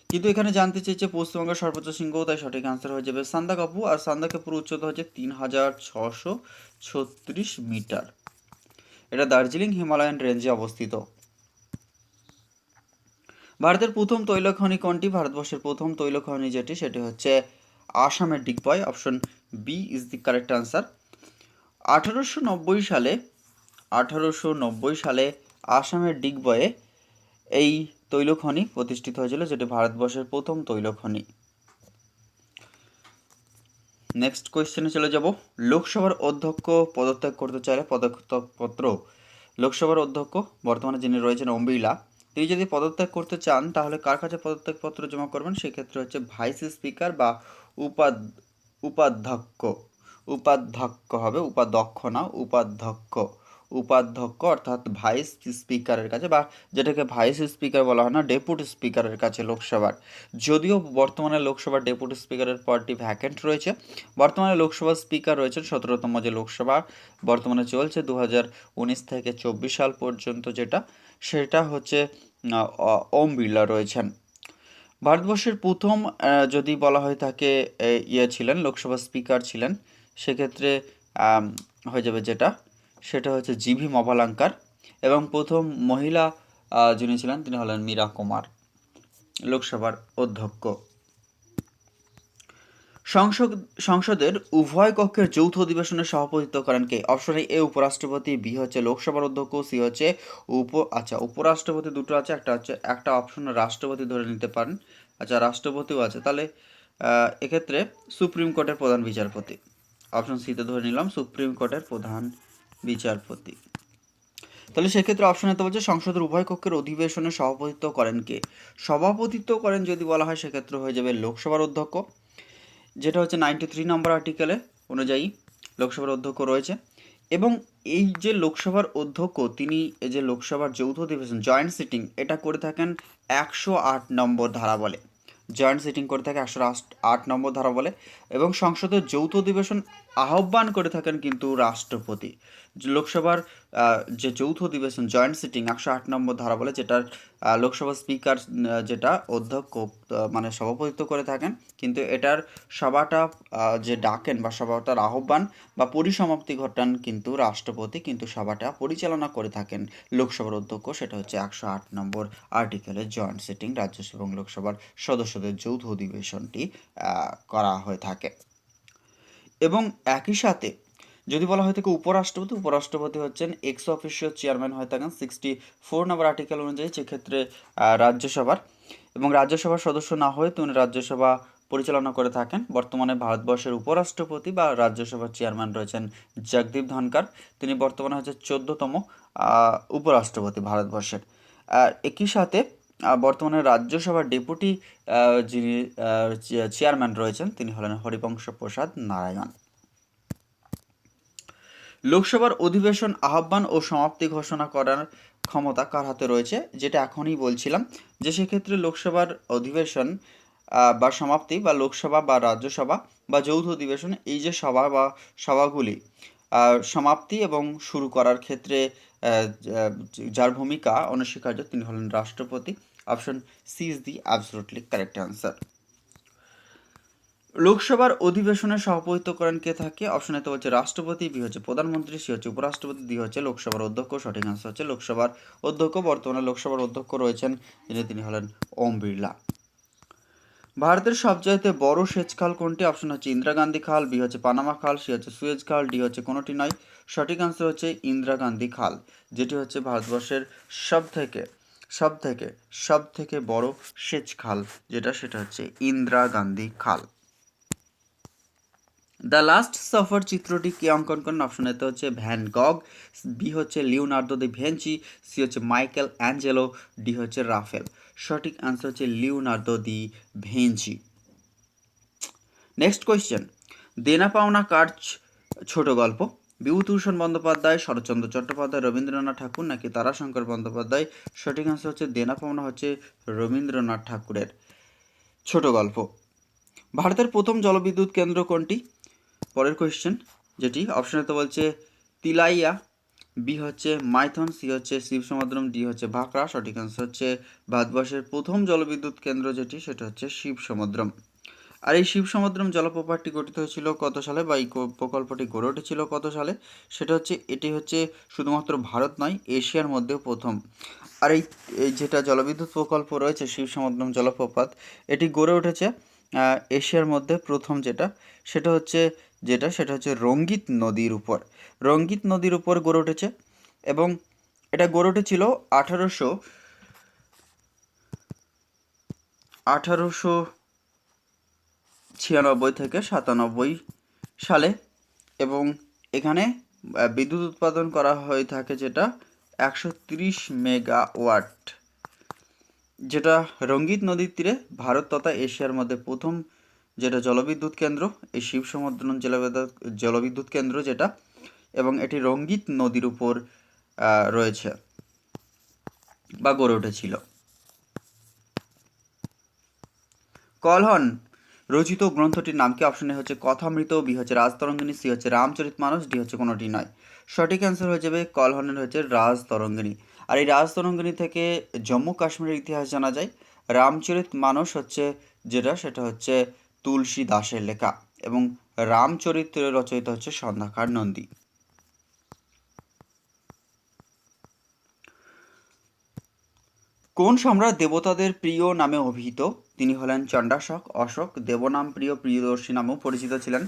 Speaker 1: কিন্তু এখানে জানতে চেয়েছে পশ্চিমবঙ্গের সর্বোচ্চ শৃঙ্গ, তাই সঠিক আনসার হয়ে যাবে সান্দাকফু। আর সান্দাকফুর উচ্চতা হচ্ছে 3636 মিটার, এটা দার্জিলিং হিমালয়ান রেঞ্জে অবস্থিত। ভারতের প্রথম তৈলখনি কোনটি? ভারতবর্ষের প্রথম তৈলখনি সেটি হচ্ছে আসামের Digboi. Option B is the correct answer. 1890 সালে আসামের ডিগবয়ে এই তৈলখনি প্রতিষ্ঠিত হয়েছিল, যেটি ভারতবর্ষের প্রথম তৈলখনি। নেক্সট কোয়েশ্চেনে চলে যাব। লোকসভার অধ্যক্ষ পদত্যাগ করতে চাইলে পদত্যাগপত্র, লোকসভার অধ্যক্ষ বর্তমানে যিনি রয়েছেন ওম বিড়লা, তিনি যদি পদত্যাগ করতে চান তাহলে কার কাছে পদত্যাগপত্র জমা করবেন? সেক্ষেত্রে হচ্ছে ভাইস স্পিকার বা উপাধ্যক্ষ হবে, উপাধ্যক্ষ না, উপাধ্যক্ষ। উপাধ্যক্ষ অর্থাৎ ভাইস স্পিকারের কাছে, বা যেটাকে ভাইস স্পিকার বলা হয় না, ডেপুটি স্পিকারের কাছে লোকসভার। যদিও বর্তমানে লোকসভার ডেপুটি স্পিকারের পদটি ভ্যাকেন্ট রয়েছে। বর্তমানে লোকসভার স্পিকার রয়েছেন 17তম যে লোকসভা বর্তমানে চলছে 2019 থেকে 24 সাল পর্যন্ত, সেটা হচ্ছে ওম বিড়লা রয়েছেন। ভারতবর্ষের প্রথম যদি বলা হয় তাকে ছিলেন, লোকসভা স্পিকার ছিলেন, সেক্ষেত্রে হয়ে যাবে সেটা হচ্ছে জিভি মভালাঙ্কার। এবং প্রথম মহিলা যিনি ছিলেন তিনি হলেন মীরা কুমার, লোকসভার অধ্যক্ষ। সংসদের উভয় কক্ষের যৌথ অধিবেশনে সভাপতিত্ব করেন কে? অপশন এ উপরাষ্ট্রপতি, বি হচ্ছে লোকসভার অধ্যক্ষ, সি হচ্ছে উপরাষ্ট্রপতি দুটো আছে, একটা অপশন রাষ্ট্রপতি ধরে নিতে পারেন। রাষ্ট্রপতিও আছে, তাহলে এক্ষেত্রে সুপ্রিম কোর্টের প্রধান বিচারপতি। অপশন সিতে ধরে নিলাম সুপ্রিম কোর্টের প্রধান বিচারপতি। তাহলে সেক্ষেত্রে অপশন এতে বলছে সংসদের উভয় কক্ষের অধিবেশনে সভাপতিত্ব করেন কে? সভাপতিত্ব করেন যদি বলা হয় সেক্ষেত্রে হয়ে যাবে লোকসভার অধ্যক্ষ, যেটা হচ্ছে 93 নম্বর আর্টিকেলে অনুযায়ী লোকসভার অধ্যক্ষ রয়েছে। এবং এই যে লোকসভার অধ্যক্ষ তিনি এই যে লোকসভার যৌথ অধিবেশন জয়েন্ট সিটিং এটা করে থাকেন 108 নম্বর ধারা বলে, জয়েন্ট সিটিং করে থাকে 108 নম্বর ধারা বলে। এবং সংসদের যৌথ অধিবেশন আহ্বান করে থাকেন কিন্তু রাষ্ট্রপতি। লোকসভার যে যৌথ অধিবেশন জয়েন্ট সিটিং 108 নম্বর ধারা বলে, যেটার লোকসভার স্পিকার যেটা অধ্যক্ষ মানে সভাপতিত্ব করে থাকেন, কিন্তু এটার সভাটা যে ডাকেন বা সভাটার আহ্বান বা পরিসমাপ্তি ঘটান কিন্তু রাষ্ট্রপতি, কিন্তু সভাটা পরিচালনা করে থাকেন লোকসভার অধ্যক্ষ। সেটা হচ্ছে 108 নম্বর আর্টিকেলের জয়েন্ট সিটিং, রাজ্যসভা এবং লোকসভার সদস্যদের যৌথ অধিবেশনটি করা হয়ে থাকে। এবং একই সাথে যদি বলা হয় থাকে উপরাষ্ট্রপতি হচ্ছেন এক্স অফিসিও চেয়ারম্যান হয়ে থাকেন 64 নম্বর আর্টিকেল অনুযায়ী, সেক্ষেত্রে রাজ্যসভার, এবং রাজ্যসভার সদস্য না হয়ে তিনি রাজ্যসভা পরিচালনা করে থাকেন। বর্তমানে ভারতবর্ষের উপরাষ্ট্রপতি বা রাজ্যসভার চেয়ারম্যান রয়েছেন জগদীপ ধনকর, তিনি বর্তমানে হচ্ছে 14তম উপরাষ্ট্রপতি ভারতবর্ষের। একই সাথে বর্তমানে রাজ্যসভার ডেপুটি যিনি চেয়ারম্যান রয়েছেন তিনি হলেন হরিবংশ প্রসাদ নারায়ণ। লোকসভার অধিবেশন আহ্বান ও সমাপ্তি ঘোষণা করার ক্ষমতা কার হাতে রয়েছে? যেটা এখনই বলছিলাম যে সেক্ষেত্রে লোকসভার অধিবেশন বা সমাপ্তি বা লোকসভা বা রাজ্যসভা বা যৌথ অধিবেশন এই যে সভাগুলি সমাপ্তি এবং শুরু করার ক্ষেত্রে যার ভূমিকা অনস্বীকার্য তিনি হলেন রাষ্ট্রপতি। Option C is the absolutely correct answer. লোকসভার অধিবেশনে সভাপতিত্ব করেন কে থাকে? অপশন এতে হচ্ছে রাষ্ট্রপতি, বি হচ্ছে প্রধানমন্ত্রী, সি হচ্ছে উপরাষ্ট্রপতি, ডি হচ্ছে লোকসভার অধ্যক্ষ। সঠিক আনসার হচ্ছে লোকসভার অধ্যক্ষ। বর্তমানে লোকসভার অধ্যক্ষ রয়েছেন তিনি হলেন ওম বিড়লা। ভারতের সবচাইতে বড় সেচ খাল কোনটি? অপশন হচ্ছে ইন্দিরা গান্ধী খাল, বি হচ্ছে পানামা খাল, সি হচ্ছে সুয়েজ খাল, ডি হচ্ছে কোনোটি নয়। সঠিক আনসার হচ্ছে ইন্দিরা গান্ধী খাল, যেটি হচ্ছে ভারতবর্ষের সব থেকে বড় সেচ খাল সেটা হচ্ছে ইন্দিরা গান্ধী খাল। দ্য লাস্ট সাফার চিত্রটি কে অঙ্কন করেন? অপশন এতে হচ্ছে ভ্যান গগ, বি হচ্ছে লিওনার্দো দি ভিঞ্চি, সি হচ্ছে মাইকেল অ্যাঞ্জেলো, ডি হচ্ছে রাফেল। সঠিক আনসার হচ্ছে লিওনার্দো দি ভিঞ্চি। নেক্সট কোয়েশ্চেন, দেনা পাওনা কার ছোট গল্প? বিভূতিভূষণ বন্দ্যোপাধ্যায়, শরৎচন্দ্র চট্টোপাধ্যায়, রবীন্দ্রনাথ ঠাকুর নাকি তারাশঙ্কর বন্দ্যোপাধ্যায়? সঠিক আনসার হচ্ছে দেনা পাওনা হচ্ছে রবীন্দ্রনাথ ঠাকুরের ছোট গল্প। ভারতের প্রথম জলবিদ্যুৎ কেন্দ্র কোনটি? পরের কোয়েশ্চেন যেটি অপশনেতে বলছে তিলাইয়া, বি হচ্ছে মাইথন, সি হচ্ছে শিবসমুদ্রম, ডি হচ্ছে ভাকরা। সঠিক আনসার হচ্ছে ভারতবর্ষের প্রথম জলবিদ্যুৎ কেন্দ্র সেটা হচ্ছে শিবসমুদ্রম। আর এই শিবসমুদ্রম জলপ্রপাতটি গঠিত হয়েছিল কত সালে, বা এই প্রকল্পটি গড়ে উঠেছিল কত সালে? সেটা হচ্ছে এটি হচ্ছে শুধুমাত্র ভারত নয়, এশিয়ার মধ্যেও প্রথম। আর এই যেটা জলবিদ্যুৎ প্রকল্প রয়েছে শিবসমুদ্রম জলপ্রপাত, এটি গড়ে উঠেছে এশিয়ার মধ্যে প্রথম, সেটা হচ্ছে রঙ্গিত নদীর উপর গড়ে উঠেছে। এবং এটা গড়ে উঠেছিল 1896 থেকে 97 সালে। এবং এখানে বিদ্যুৎ উৎপাদন করা হয়ে থাকে 130 মেগাওয়াট, যেটা রঙ্গিত নদীর তীরে ভারত তথা এশিয়ার মধ্যে প্রথম জলবিদ্যুৎ কেন্দ্র এই শিবসমুদ্রম জলবিদ্যুৎ কেন্দ্র এবং এটি রঙ্গিত নদীর উপর রয়েছে বা গড়ে উঠেছিল। কলহন রচিত গ্রন্থটির নাম কি? অপশন এ হচ্ছে কথামৃত, বি হচ্ছে রাজতরঙ্গিনী, সি হচ্ছে রামচরিতমানস, ডি হচ্ছে কোনোটি নয়। সঠিক অ্যান্সার হয়ে যাবে কলহনের হচ্ছে রাজতরঙ্গিনী। আর এই রাজতরঙ্গিনী থেকে জম্মু কাশ্মীরের ইতিহাস জানা যায়। রামচরিতমানস হচ্ছে যেটা, সেটা হচ্ছে তুলসী দাসের লেখা, এবং রামচরিত্র রচয়িতা হচ্ছে সন্ধ্যাকার নন্দী। কোন সম্রাট দেবতাদের প্রিয় নামে অভিহিত? তিনি হলেন চণ্ডাশোক। অশোক দেবনাম প্রিয় প্রিয়দর্শী নামেও পরিচিত ছিলেন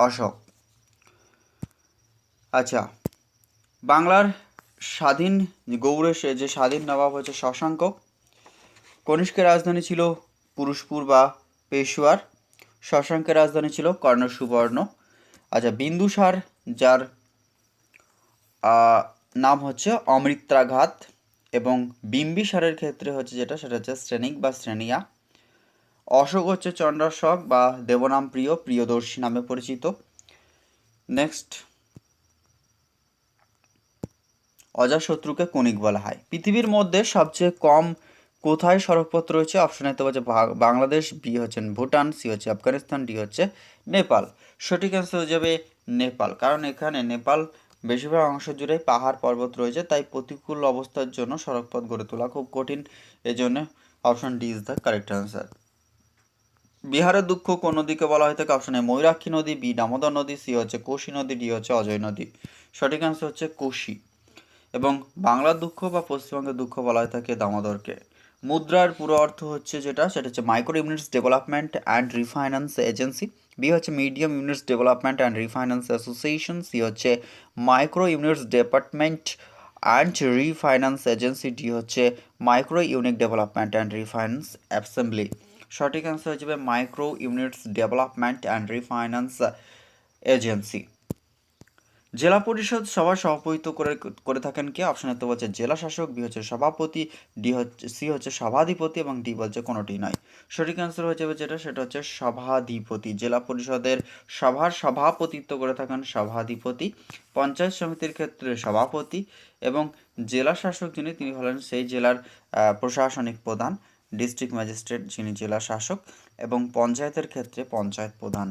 Speaker 1: অশোক। আচ্ছা, বাংলার স্বাধীন গৌড়ের যে স্বাধীন নবাব হচ্ছে শশাঙ্ক। কনিষ্কের রাজধানী ছিল পুরুষপুর বা পেশোয়ার। শশাঙ্কের রাজধানী ছিল কর্ণসুবর্ণ। আচ্ছা, বিন্দুসার যার নাম হচ্ছে অমৃত্রাঘাত, এবং বিম্বিসারের ক্ষেত্রে হচ্ছে যেটা, সেটা হচ্ছে শ্রেণিক বা শ্রেণিয়া। অশোক হচ্ছে চণ্ডাশোক বা দেবনাম প্রিয় প্রিয়দর্শী নামে পরিচিত। নেক্সট, অজাতশত্রুকে কনিক বলা হয়। পৃথিবীর মধ্যে সবচেয়ে কম কোথায় সড়কপথ রয়েছে? অপশন এতে হচ্ছে বাংলাদেশ, বি হচ্ছেন ভুটান, সি হচ্ছে আফগানিস্তান, ডি হচ্ছে নেপাল। সঠিক অ্যান্সার হয়ে যাবে নেপাল, কারণ এখানে নেপাল বেশিরভাগ অংশ জুড়ে পাহাড় পর্বত রয়েছে, তাই প্রতিকূল অবস্থার জন্য সড়কপথ গড়ে তোলা খুব কঠিন। এই জন্য option D is the correct answer. বিহারের দুঃখ কোন নদীকে বলা হয়ে থাকে? অপশন এ ময়ূরাক্ষী নদী, বি দামোদর নদী, সি হচ্ছে কোশি নদী, ডি হচ্ছে অজয় নদী। সঠিক অ্যান্সার হচ্ছে কোশি। এবং বাংলার দুঃখ বা পশ্চিমবঙ্গের দুঃখ বলা হয়ে থাকে দামোদরকে। মুদ্রার পুরো অর্থ হচ্ছে যেটা, সেটা হচ্ছে micro units development and refinance agency, B হচ্ছে medium units development and refinance association, C হচ্ছে micro units department and refinance agency, D হচ্ছে micro unit development and refinance assembly. সঠিক অ্যান্সার হয়ে যাবে micro units development and refinance agency. জেলা পরিষদ সভায় সভাপতিত্ব করে থাকেন কে? অপশন এ তো বলছে জেলা শাসক, বি হচ্ছে সভাপতি, ডি হচ্ছে সি হচ্ছে সভাধিপতি, এবং ডি বলছে কোনোটি নয়। সঠিক অ্যান্সার হয়ে যাবে যেটা, সেটা হচ্ছে সভাধিপতি। জেলা পরিষদের সভার সভাপতিত্ব করে থাকেন সভাধিপতি। পঞ্চায়েত সমিতির ক্ষেত্রে সভাপতি, এবং জেলা শাসক যিনি, তিনি হলেন সেই জেলার প্রশাসনিক প্রধান, ডিস্ট্রিক্ট ম্যাজিস্ট্রেট যিনি জেলা শাসক, এবং পঞ্চায়েতের ক্ষেত্রে পঞ্চায়েত প্রধান।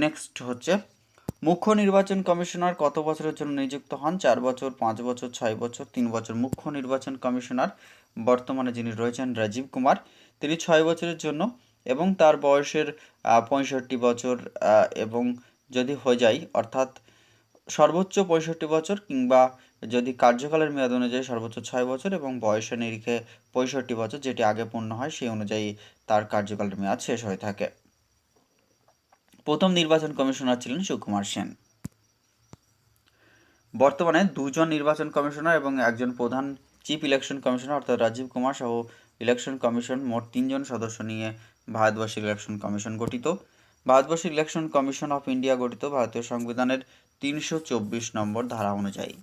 Speaker 1: নেক্সট হচ্ছে, মুখ্য নির্বাচন কমিশনার কত বছরের জন্য নিযুক্ত হন? 4 বছর, 5 বছর, 6 বছর, 3 বছর। মুখ্য নির্বাচন কমিশনার বর্তমানে যিনি রয়েছেন রাজীব কুমার, তিনি 6 বছরের জন্য, এবং তার বয়সের 65 বছর, এবং যদি হয়ে যায় অর্থাৎ সর্বোচ্চ 65 বছর, কিংবা যদি কার্যকালের মেয়াদ অনুযায়ী সর্বোচ্চ 6 বছর, এবং বয়সের নিরিখে 65 বছর, যেটি আগে পূর্ণ হয় সেই অনুযায়ী তার কার্যকালের মেয়াদ শেষ হয়ে থাকে। প্রথম নির্বাচন কমিশনার ছিলেন সুকুমার সেন। বর্তমানে দুজন নির্বাচন কমিশনার এবং একজন প্রধান চিফ ইলেকশন কমিশনার, অর্থাৎ রাজীব কুমার সহ ইলেকশন কমিশন, মোট 3 জন সদস্য নিয়ে ভারতবর্ষের ইলেকশন কমিশন গঠিত। ভারতবর্ষের ইলেকশন কমিশন অফ ইন্ডিয়া গঠিত ভারতীয় সংবিধানের 324 নম্বর ধারা অনুযায়ী।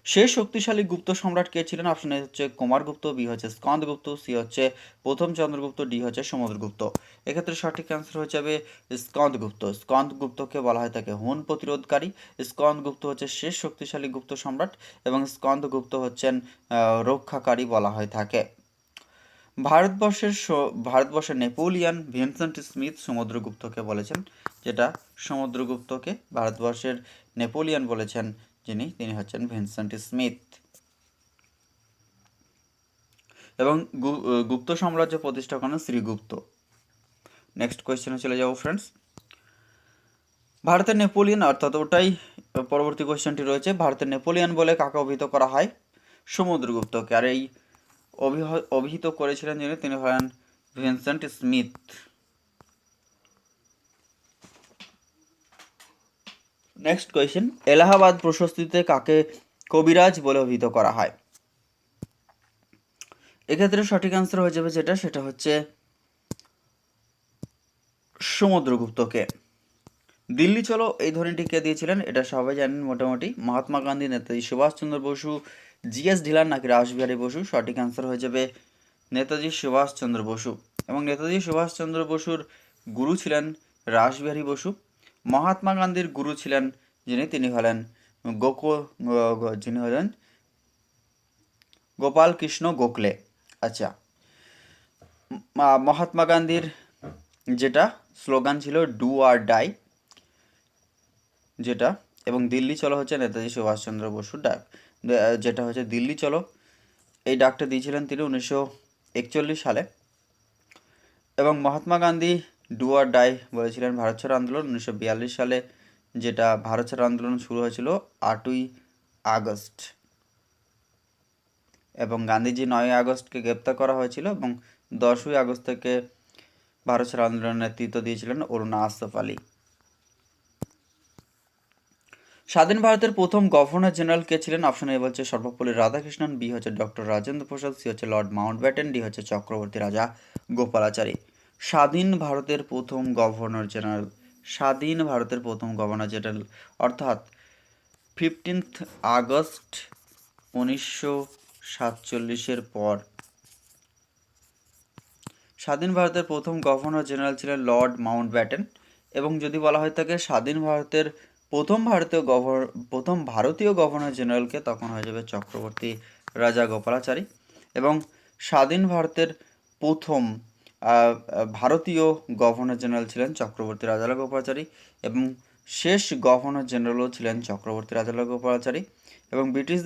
Speaker 1: শেষ শক্তিশালী গুপ্ত সম্রাট কে ছিলেন? অপশন এ হচ্ছে কুমারগুপ্ত, বি হচ্ছে স্কন্দগুপ্ত, সি হচ্ছে প্রথম চন্দ্রগুপ্ত, ডি হচ্ছে সমুদ্রগুপ্ত। এক্ষেত্রে সঠিক অ্যান্সার হয়ে যাবে স্কন্দগুপ্ত। স্কন্দগুপ্তকে বলা হয় থাকে হুন প্রতিরোধকারী। স্কন্দগুপ্ত হচ্ছে শেষ শক্তিশালী গুপ্ত সম্রাট, এবং স্কন্দগুপ্ত হচ্ছেন রক্ষাকারী বলা হয়ে থাকে। ভারতবর্ষের নেপোলিয়ান ভিনসেন্ট স্মিথ সমুদ্রগুপ্তকে বলেছেন, যেটা সমুদ্রগুপ্তকে ভারতবর্ষের নেপোলিয়ান বলেছেন তিনি হচ্ছেন ভিনসেন্ট স্মিথ। এবং গুপ্ত সাম্রাজ্য প্রতিষ্ঠা করেন শ্রীগুপ্ত। নেক্সট কোয়েশ্চেনে চলে যাবো ফ্রেন্ডস। ভারতের নেপোলিয়ান, অর্থাৎ ওটাই পরবর্তী কোয়েশ্চেনটি রয়েছে, ভারতের নেপোলিয়ান বলে কাকে অভিহিত করা হয়? সমুদ্রগুপ্তকে। আর এই অভিহিত করেছিলেন যিনি, তিনি হলেন Vincent Smith. Next question, Allahabad প্রশস্তিতে কাকে কবিরাজ বলে অভিহিত করা হয়? এক্ষেত্রে সঠিক অ্যান্সার হয়ে যাবে যেটা, সেটা হচ্ছে সমুদ্রগুপ্তকে। দিল্লি চলো এই ধ্বনিটি কে দিয়েছিলেন? এটা সবাই জানেন মোটামুটি, মহাত্মা গান্ধী, নেতাজি সুভাষচন্দ্র বসু, জিএস ঢিলান, নাকি রাসবিহারী বসু। সঠিক অ্যান্সার হয়ে যাবে নেতাজি সুভাষচন্দ্র বসু। এবং নেতাজি সুভাষচন্দ্র বসুর গুরু ছিলেন রাসবিহারী বসু। মহাত্মা গান্ধীর গুরু ছিলেন তিনি হলেন যিনি হলেন গোপাল কৃষ্ণ গোখলে। আচ্ছা, মহাত্মা গান্ধীর যেটা স্লোগান ছিল ডু আর ডাই, যেটা, এবং দিল্লি চলো হচ্ছে নেতাজি সুভাষচন্দ্র বসুর ডাক, যেটা হচ্ছে দিল্লি চলো, এই ডাকটা দিয়েছিলেন তিনি 1941 সালে। এবং Mahatma Gandhi do R die বলেছিলেন ভারত ছাড়ো আন্দোলন 1942 সালে, যেটা ভারত ছাড়ো আন্দোলন শুরু হয়েছিল 8ই আগস্ট, এবং গান্ধীজি 9ই আগস্টকে গ্রেপ্তার করা হয়েছিল, এবং 10ই আগস্ট থেকে ভারত ছাড়ো আন্দোলনের নেতৃত্ব দিয়েছিলেন অরুণা আসফ আলী। স্বাধীন ভারতের প্রথম গভর্নর জেনারেল কে ছিলেন? অপশন এ বলছে সর্বপল্লী রাধাকৃষ্ণন, বি হচ্ছে ডক্টর রাজেন্দ্র প্রসাদ, সি হচ্ছে লর্ড মাউন্টব্যাটেন, ডি হচ্ছে চক্রবর্তী রাজা গোপালাচারী। স্বাধীন ভারতের প্রথম গভর্নর জেনারেল, স্বাধীন ভারতের প্রথম গভর্নর জেনারেল অর্থাৎ 15 আগস্ট 1947 পর স্বাধীন ভারতের প্রথম গভর্নর জেনারেল ছিলেন লর্ড মাউন্টব্যাটেন। এবং যদি বলা হয় থাকে স্বাধীন ভারতের প্রথম ভারতীয় গভর্নর জেনারেলকে, তখন হয়ে যাবে চক্রবর্তী রাজা গোপালাচারী। এবং স্বাধীন ভারতের প্রথম ভারতীয় গভর্নর জেনারেল ছিলেন চক্রবর্তী রাজা গোপালাচারী, এবং শেষ গভর্নর জেনারেলও ছিলেন চক্রবর্তী রাজা গোপালাচারী। এবং ব্রিটিশ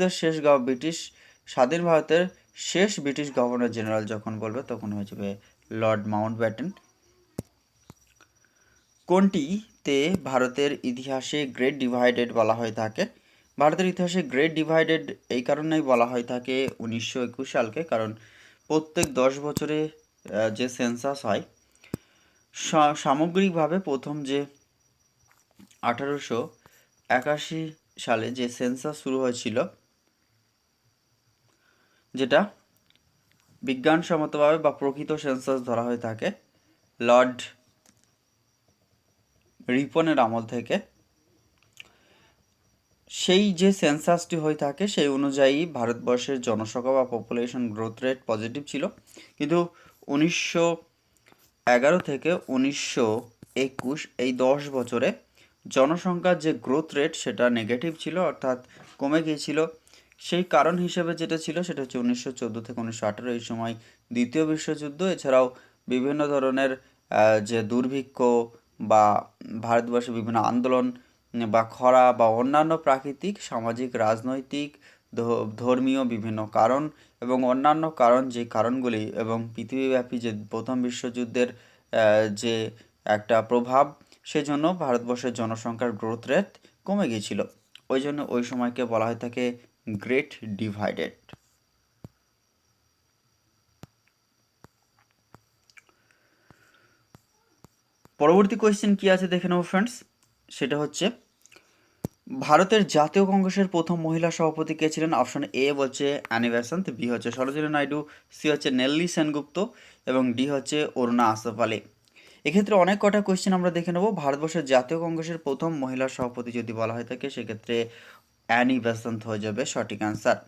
Speaker 1: স্বাধীন ভারতের শেষ ব্রিটিশ গভর্নর জেনারেল যখন বলবে তখন হয়ে যাবে লর্ড মাউন্টব্যাটেন। কোনটিতে ভারতের ইতিহাসে গ্রেট ডিভাইডেড বলা হয়ে থাকে? ভারতের ইতিহাসে গ্রেট ডিভাইডেড এই কারণেই বলা হয়ে থাকে 1921 সালকে, কারণ প্রত্যেক 10 বছরে যে সেন্সাস হয়, সামগ্রিকভাবে প্রথম যে 1881 সালে যে সেন্সাস শুরু হয়েছিল, যেটা বিজ্ঞানসম্মতভাবে বা প্রকৃত সেন্সাস ধরা হয়ে থাকে লর্ড রিপনের আমল থেকে, সেই যে সেন্সাসটি হয়ে থাকে সেই অনুযায়ী ভারতবর্ষের জনসংখ্যা বা পপুলেশন গ্রোথ রেট পজিটিভ ছিল, কিন্তু 1911 থেকে 1921 এই 10 বছরে জনসংখ্যার যে গ্রোথ রেট সেটা নেগেটিভ ছিল, অর্থাৎ কমে গিয়েছিল। সেই কারণ হিসেবে যেটা ছিল সেটা হচ্ছে 1914 থেকে 1918 এই সময় দ্বিতীয় বিশ্বযুদ্ধ, এছাড়াও বিভিন্ন ধরনের যে দুর্ভিক্ষ বা ভারতবর্ষে বিভিন্ন আন্দোলন বা খরা বা অন্যান্য প্রাকৃতিক, সামাজিক, রাজনৈতিক, ধর্মীয় বিভিন্ন কারণ এবং অন্যান্য কারণ, যে কারণগুলি এবং পৃথিবীব্যাপী যে প্রথম বিশ্বযুদ্ধের যে একটা প্রভাব, সেজন্য ভারতবর্ষের জনসংখ্যার গ্রোথ রেট কমে গিয়েছিল। ওই জন্য ওই সময়কে বলা হয়ে থাকে গ্রেট ডিভাইডেড। পরবর্তী কোয়েশ্চেন কি আছে দেখে নেব ফ্রেন্ডস, সেটা হচ্ছে ভারতের জাতীয় কংগ্রেসের প্রথম মহিলা সভাপতি কে ছিলেন? অপশন এ বলছে অ্যানি বেসান্ত, বি হচ্ছে সরোজিনী নাইডু, সি হচ্ছে নেল্লি সেনগুপ্ত, এবং ডি হচ্ছে অরুণা আসফ আলী। এক্ষেত্রে অনেক কটা কোয়েশ্চেন আমরা দেখে নেব। ভারতবর্ষের জাতীয় কংগ্রেসের প্রথম মহিলা সভাপতি যদি বলা হয় থাকে সেক্ষেত্রে অ্যানি বেসান্ত হয়ে যাবে সঠিক অ্যান্সার।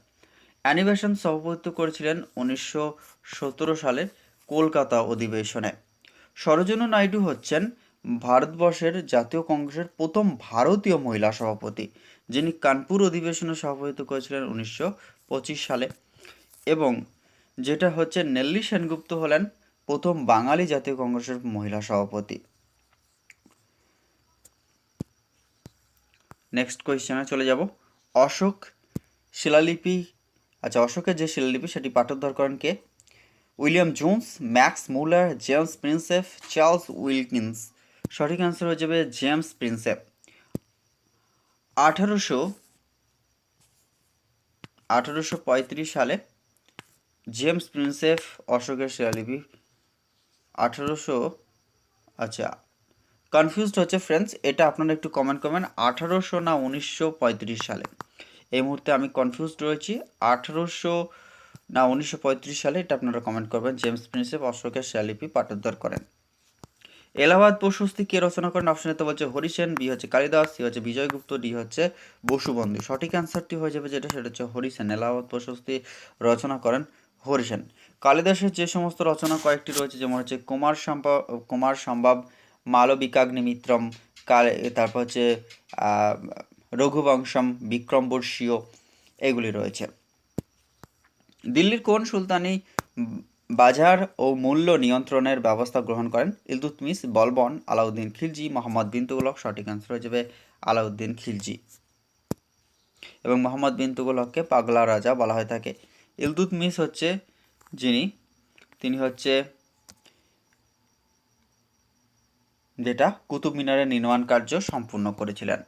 Speaker 1: অ্যানি বেসান্ত সভাপতিত্ব করেছিলেন 1917 সালের কলকাতা অধিবেশনে। সরোজিনী নাইডু হচ্ছেন ভারতবর্ষের জাতীয় কংগ্রেসের প্রথম ভারতীয় মহিলা সভাপতি, যিনি কানপুর অধিবেশনে সভাপতিত্ব করেছিলেন 1925 সালে। এবং যেটা হচ্ছে নেল্লি সেনগুপ্ত হলেন প্রথম বাঙালি জাতীয় কংগ্রেসের মহিলা সভাপতি। নেক্সট কোয়েশ্চেনে চলে যাব। অশোক শিলালিপি, আচ্ছা, অশোকের যে শিলালিপি সেটি পাঠোদ্ধার করেন কে? William Jones, Max Muller, James Prinsep, Charles Wilkins. সঠিক অ্যান্সার হয়ে যাবে জেমস প্রিন্সেপ। 1835 সালে জেমস প্রিন্সেপ অশোকের শিলালিপি 1800, আচ্ছা কনফিউজড হচ্ছে ফ্রেন্ডস, এটা আপনারা একটু কমেন্ট করবেন 1800 না 1935 সালে। এই মুহূর্তে আমি কনফিউজড রয়েছি, 1800 না 1935 সালে, এটা আপনারা কমেন্ট করবেন। জেমস প্রিন্সেপ অশোকের শিলালিপি পাঠোদ্ধার করেন। এলাহাবাদ প্রশস্তি কে রচনা করেন? অপশনে তো বলছে হরিসেন, বি হচ্ছে কালিদাস, সি হচ্ছে বিজয়গুপ্ত, ডি হচ্ছে বসুবন্ধু। সঠিক অ্যান্সারটি হয়ে যাবে যেটা, সেটা হচ্ছে হরিসেন। এলাহাবাদ প্রশস্তি রচনা করেন হরিসেন। কালিদাসের যে সমস্ত রচনা কয়েকটি রয়েছে, যেমন হচ্ছে কুমার সম্ভব, মালবিকাগ্নিমিত্রম, তারপর হচ্ছে রঘুবংশম, বিক্রমবর্ষীয় এগুলি রয়েছে। দিল্লির কোন সুলতানি বাজার ও মূল্য নিয়ন্ত্রণের ব্যবস্থা গ্রহণ করেন? ইলতুৎমিশ, বলবন, আলাউদ্দিন খিলজি, মোহাম্মদ বিন তুগলক। সঠিক অ্যান্সার হয়ে যাবে আলাউদ্দিন খিলজি। এবং মোহাম্মদ বিন তুগলককে পাগলা রাজা বলা হয়ে থাকে। ইলতুৎমিশ হচ্ছে তিনি হচ্ছে যেটা কুতুব মিনারের নির্মাণ কার্য সম্পূর্ণ করেছিলেন।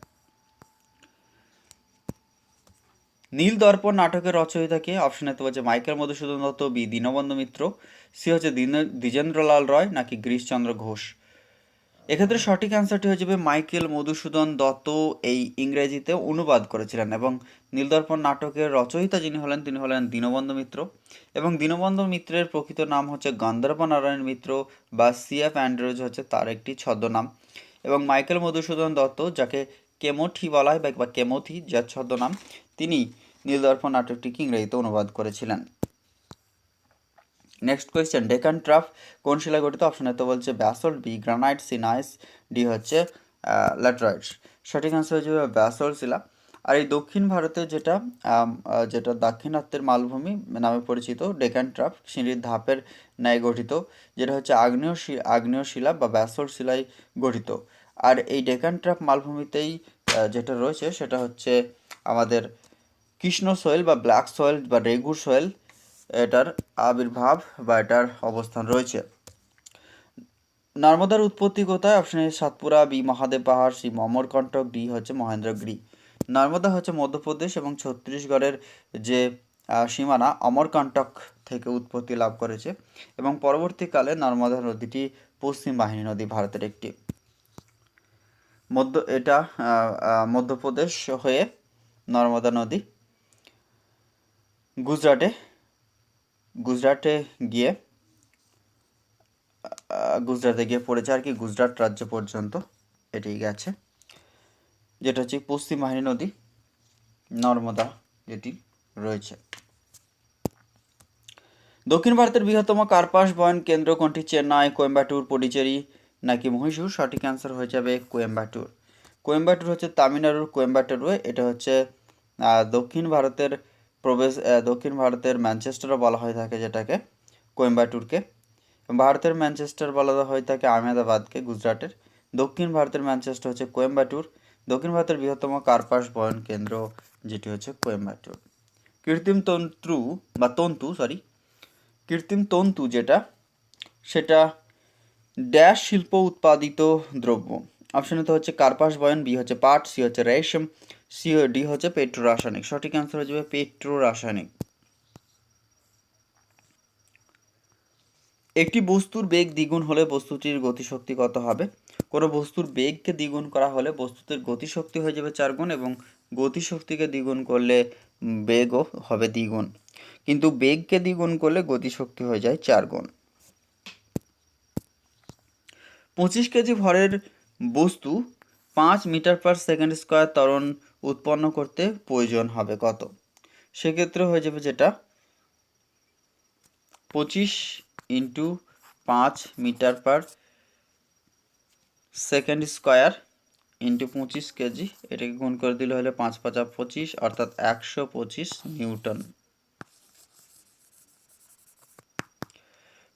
Speaker 1: নীল দর্পণ নাটকের রচয়িতা কে? অপশন এতে হচ্ছে Michael Madhusudan Dutta, B Dinabandhu Mitra, C হচ্ছে দ্বিজেন্দ্রলাল রয়, নাকি গিরিশচন্দ্র ঘোষ। এক্ষেত্রে সঠিক অ্যান্সারটি হয়ে যাবে মাইকেল মধুসূদন দত্ত এই ইংরেজিতে অনুবাদ করেছিলেন। এবং নীলদর্পণ নাটকের রচয়িতা তিনি হলেন দীনবন্ধু মিত্র। এবং দীনবন্ধু মিত্রের প্রকৃত নাম হচ্ছে গন্ধর্ব নারায়ণ মিত্র বা সি.এফ. অ্যান্ড্রুজ হচ্ছে তার একটি ছদ্মনাম। এবং মাইকেল মধুসূদন দত্ত, যাকে কেমোথি বলা হয় বা কেমোথি যার ছদ্মনাম, তিনি নীলদর্পণ নাটকটিকে ইংরেজিতে অনুবাদ করেছিলেন। নেক্সট কোয়েশ্চেন, ডেকান ট্রাফ কোন শিলায় গঠিত? অপশন এতে বলছে basalt, B granite, C gneiss, D হচ্ছে ল্যাটেরাইট। সঠিক আনসার হয়ে যাবে ব্যাসল্ট শিলা। আর এই দক্ষিণ ভারতের যেটা দাক্ষিণাত্যের মালভূমি নামে পরিচিত ডেকান ট্রাফ সিঁড়ির ধাপের ন্যায় গঠিত, যেটা হচ্ছে আগ্নেয় শিলা বা ব্যাসল্ট শিলায় গঠিত। আর এই ডেকান ট্রাফ মালভূমিতেই যেটা রয়েছে সেটা হচ্ছে আমাদের কৃষ্ণ সোয়েল বা ব্ল্যাক সোয়েল বা রেগুর সোয়েল, এটার আবির্ভাব বা এটার অবস্থান রয়েছে। নর্মদার উৎপত্তি কোথায়? Option A Satpura, B Mahadev পাহাড়, সি অমরকণ্টক, ডি হচ্ছে মহেন্দ্রগিরি। নর্মদা হচ্ছে মধ্যপ্রদেশ এবং ছত্তিশগড়ের যে সীমানা অমরকণ্টক থেকে উৎপত্তি লাভ করেছে। এবং পরবর্তীকালে নর্মদা নদীটি পশ্চিম বাহিনী নদী, ভারতের একটি। এটা মধ্যপ্রদেশ হয়ে নর্মদা নদী গুজরাটে গিয়ে পড়েছে আর কি, গুজরাট রাজ্য পর্যন্ত এটি গেছে, যেটা হচ্ছে পশ্চিম বাহিনী নদী নর্মদা যেটি রয়েছে। দক্ষিণ ভারতের বৃহত্তম কার্পাস বয়ন কেন্দ্র কোনটি? চেন্নাই, কোয়েম্বাটুর, পডিচেরি, নাকি মহীশূর। সঠিক অ্যান্সার হয়ে যাবে কোয়েম্বাটুর। কোয়েম্বাটুর হচ্ছে তামিলনাড়ুর কোয়েম্বাটুর, এটা হচ্ছে দক্ষিণ ভারতের ম্যানচেস্টারও বলা হয়ে থাকে যেটাকে, কোয়েম্বাটুরকে। ভারতের ম্যানচেস্টার বলা হয়ে থাকে আহমেদাবাদকে, গুজরাটের। দক্ষিণ ভারতের ম্যানচেস্টার হচ্ছে কোয়েম্বাটুর। দক্ষিণ ভারতের বৃহত্তম কার্পাস বয়ন কেন্দ্র যেটি হচ্ছে কোয়েম্বাটুর। কৃত্রিম তন্তু যেটা, সেটা ড্যাশ শিল্প উৎপাদিত দ্রব্য। অপশনে তো হচ্ছে কার্পাস বয়ন, বি হচ্ছে পাট, সি হচ্ছে রেশম, ডি হচ্ছে পেট্রো রাসায়নিক। সঠিক অ্যান্সার হয়ে যাবে পেট্রো রাসায়নিক। একটি বস্তুর বেগ দ্বিগুণ হলে বস্তুটির গতিশক্তি কত হবে? কোনো বস্তুর বেগকে দ্বিগুণ করা হলে বস্তুটির গতিশক্তি হয়ে যাবে 4 গুণ, এবং গতিশক্তিকে দ্বিগুণ করলে বেগও হবে দ্বিগুণ, কিন্তু বেগকে দ্বিগুণ করলে গতিশক্তি হয়ে যায় 4 গুণ। 25 কেজি ভরের বস্তু 5 মিটার পার সেকেন্ড স্কোয়ার ত্বরণ উৎপন্ন করতে প্রয়োজন হবে কত? সেক্ষেত্রে হয়ে যাবে যেটা 25 into 5 metre per second square into 25 KG, এটাকে গুণ করে দিলে হলে 5 5 25, অর্থাৎ 125 নিউটন।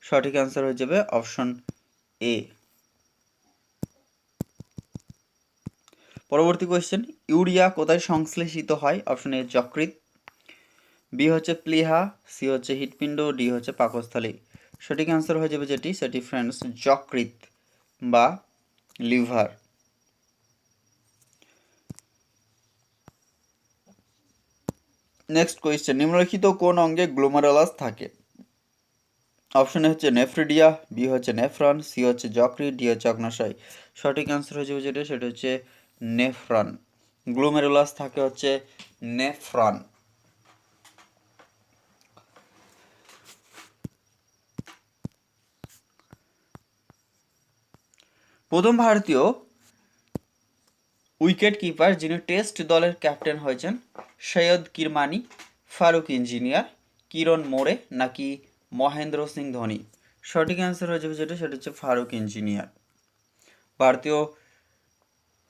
Speaker 1: সঠিক অ্যান্সার হয়ে যাবে অপশন এ। পরবর্তী কোয়েশ্চেন, ইউরিয়া কোথায় সংশ্লেষিত হয়? অপশন এ যকৃৎ, বি হচ্ছে প্লীহা, সি হচ্ছে হৃৎপিণ্ড, ডি হচ্ছে পাকস্থলী। সঠিক অ্যান্সার হয়ে যাবে সেটি ফ্রেন্ডস যকৃৎ বা লিভার। নেক্সট কোয়েশ্চেন, নিম্নলিখিত কোন অঙ্গে গ্লোমেরুলাস থাকে? অপশন এ হচ্ছে নেফ্রিডিয়া, বি হচ্ছে নেফ্রন, সি হচ্ছে যকৃৎ, ডি হচ্ছে অগ্নাশয়। সঠিক অ্যান্সার হয়ে যাবে সেটা হচ্ছে নেফ্রন। গ্লোমেরুলাস থাকে হচ্ছে নেফ্রন। প্রথম ভারতীয় উইকেট কিপার যিনি টেস্ট দলের ক্যাপ্টেন হয়েছেন সৈয়দ কিরমানি, ফারুক ইঞ্জিনিয়ার, কিরণ মোরে, নাকি মহেন্দ্র সিং ধোনি। সঠিক অ্যান্সার হয়ে যাবে সেটা হচ্ছে ফারুক ইঞ্জিনিয়ার। ভারতীয়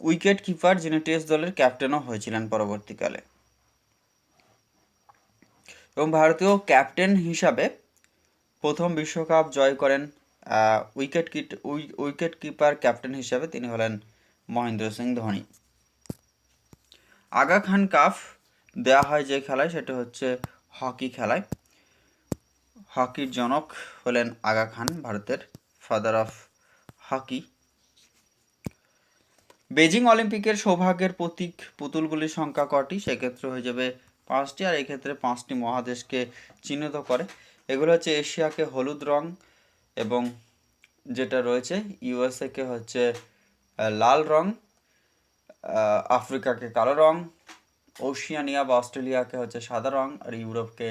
Speaker 1: উইকেট কিপার যিনি টেস্ট দলের ক্যাপ্টেনও হয়েছিলেন পরবর্তীকালে। এবং ভারতীয় ক্যাপ্টেন হিসাবে প্রথম বিশ্বকাপ জয় করেন উইকেট কিপার ক্যাপ্টেন হিসাবে তিনি হলেন মহেন্দ্র সিং ধোনি। আগা খান কাপ দেওয়া হয় যে খেলায়, সেটা হচ্ছে হকি খেলায়। হকির জনক হলেন আগা খান, ভারতের ফাদার অফ হকি। বেজিং অলিম্পিকের সৌভাগ্যের প্রতীক পুতুলগুলির সংখ্যা কটি? সেক্ষেত্রে হয়ে যাবে 5টি, আর এক্ষেত্রে 5টি মহাদেশকে চিহ্নিত করে। এগুলো হচ্ছে এশিয়াকে হলুদ রং, এবং যেটা রয়েছে ইউএসএকে হচ্ছে লাল রং, আফ্রিকাকে কালো রং, ওশিয়ানিয়া বা অস্ট্রেলিয়াকে হচ্ছে সাদা রং, আর ইউরোপকে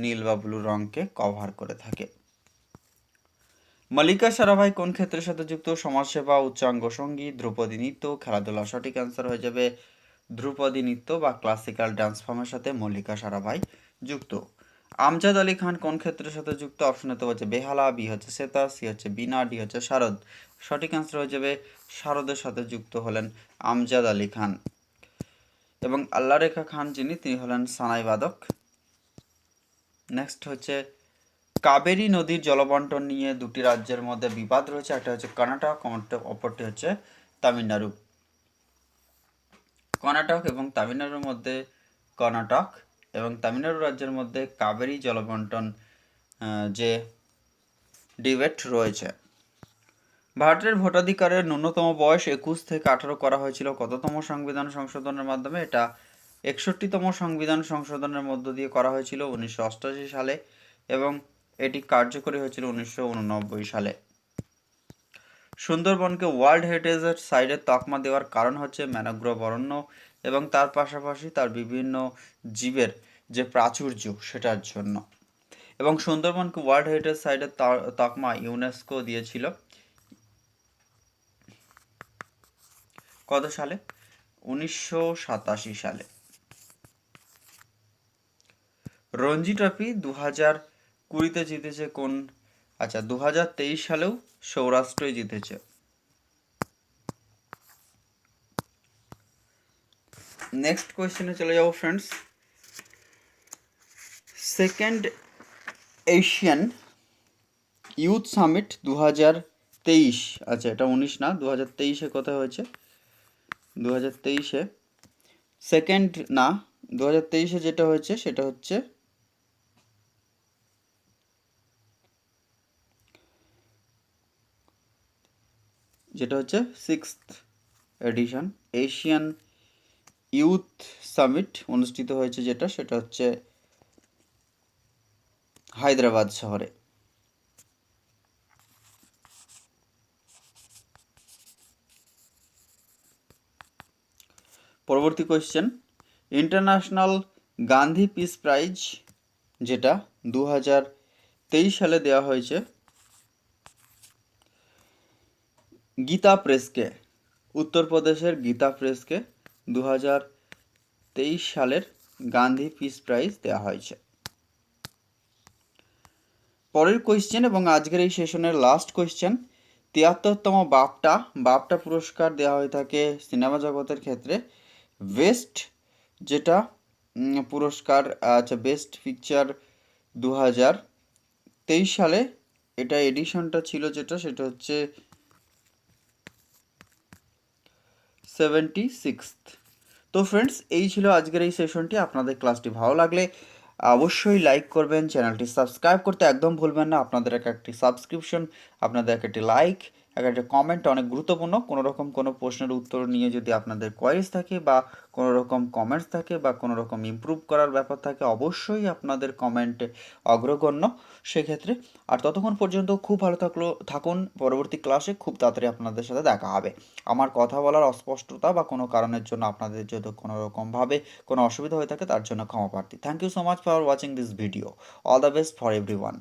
Speaker 1: নীল বা ব্লু রংকে কভার করে থাকে। মল্লিকা সারাভাই কোন ক্ষেত্রের সাথে যুক্ত? সমাজসেবা, উচ্চাঙ্গ সঙ্গীত, ধ্রুপদী নৃত্য, খেলাধুলা। সঠিক অ্যান্সার হয়ে যাবে ধ্রুপদী নৃত্য বা ক্লাসিক্যাল ডান্স ফর্মের সাথে মল্লিকা সারাভাই যুক্ত। আমজাদ আলী খান কোন ক্ষেত্রের সাথে যুক্ত? অপশনেতে হচ্ছে বেহালা, বি হচ্ছে সেতার, সি হচ্ছে বীণা, ডি হচ্ছে শারদ। সঠিক অ্যান্সার হয়ে যাবে শারদের সাথে যুক্ত হলেন আমজাদ আলী খান। এবং আল্লাহ রেখা খান যিনি, তিনি হলেন সানাই বাদক। নেক্সট হচ্ছে কাবেরী নদীর জলবন্টন নিয়ে দুটি রাজ্যের মধ্যে বিবাদ রয়েছে, একটা হচ্ছে কর্ণাটক, অপরটি হচ্ছে তামিলনাড়ু। কর্ণাটক এবং তামিলনাড়ুর মধ্যে, কর্ণাটক এবং তামিলনাড়ু রাজ্যের মধ্যে কাবেরী জলবন্টন যে ডিবেট রয়েছে। ভারতের ভোটাধিকারের ন্যূনতম বয়স 21 থেকে 18 করা হয়েছিল কততম সংবিধান সংশোধনের মাধ্যমে? এটা 61তম সংবিধান সংশোধনের মধ্য দিয়ে করা হয়েছিল 1988 সালে, এবং এটি কার্যকরী হয়েছিল 1989 সালে। সুন্দরবনকে ওয়ার্ল্ড হেরিটেজের সাইটের তকমা দেওয়ার কারণ হচ্ছে ম্যানগ্রোভ অরণ্য এবং তার পাশাপাশি তার বিভিন্ন জীবের যে প্রাচুর্য সেটার জন্য। এবং সুন্দরবনকে ওয়ার্ল্ড হেরিটেজ সাইটের তকমা ইউনেস্কো দিয়েছিল কত সালে? 1987 সালে। রঞ্জি ট্রফি 2020-তে জিতেছে কোন? 2023 সালেও সৌরাষ্ট্রই জিতেছে। নেক্সট কোয়েশ্চেনে চলে যাবো friends. Second Asian youth summit 2023, এটা 19 না, 2023-এ কোথায় হয়েছে? 2023-এ সেকেন্ড না, 2023-এ যেটা হয়েছে সেটা হচ্ছে sixth edition Asian youth summit অনুষ্ঠিত হয়েছে, সেটা হচ্ছে হায়দ্রাবাদ শহরে। পরবর্তী question, international Gandhi peace prize যেটা 2023 সালে দেওয়া হয়েছে গীতা প্রেসকে, উত্তরপ্রদেশের গীতা প্রেসকে 2023 সালের গান্ধী পিস প্রাইজ দেওয়া হয়েছে। পরের কোয়েশ্চেন এবং আজকের এই সেশনের লাস্ট কোয়েশ্চেন, 73তম বাফটা পুরস্কার দেওয়া হয়ে থাকে সিনেমা জগতের ক্ষেত্রে। বেস্ট যেটা পুরস্কার, বেস্ট পিকচার 2023 সালে এটা এডিশনটা ছিল সেটা হচ্ছে 76th। তো ফ্রেন্ডস, এই ছিল আজকের এই সেশনটি। আপনাদের ক্লাসটি ভালো লাগলে অবশ্যই লাইক করবেন, চ্যানেলটি সাবস্ক্রাইব করতে একদম ভুলবেন না। আপনাদের একটি সাবস্ক্রিপশন, আপনাদের একটি লাইক, একটা কমেন্ট অনেক গুরুত্বপূর্ণ। কোনো রকম কোনো প্রশ্নের উত্তর নিয়ে যদি আপনাদের কোয়ারিজ থাকে বা কোনো রকম কমেন্টস থাকে বা কোনো রকম ইমপ্রুভ করার ব্যাপার থাকে, অবশ্যই আপনাদের কমেন্টে অগ্রগণ্য সেক্ষেত্রে। আর ততক্ষণ পর্যন্ত খুব ভালো থাকুন। পরবর্তী ক্লাসে খুব তাড়াতাড়ি আপনাদের সাথে দেখা হবে। আমার কথা বলার অস্পষ্টতা বা কোনো কারণের জন্য আপনাদের যদি কোনো রকমভাবে কোনো অসুবিধা হয়ে থাকে তার জন্য ক্ষমা প্রার্থী। Thank you so much for watching this video. All the best for everyone.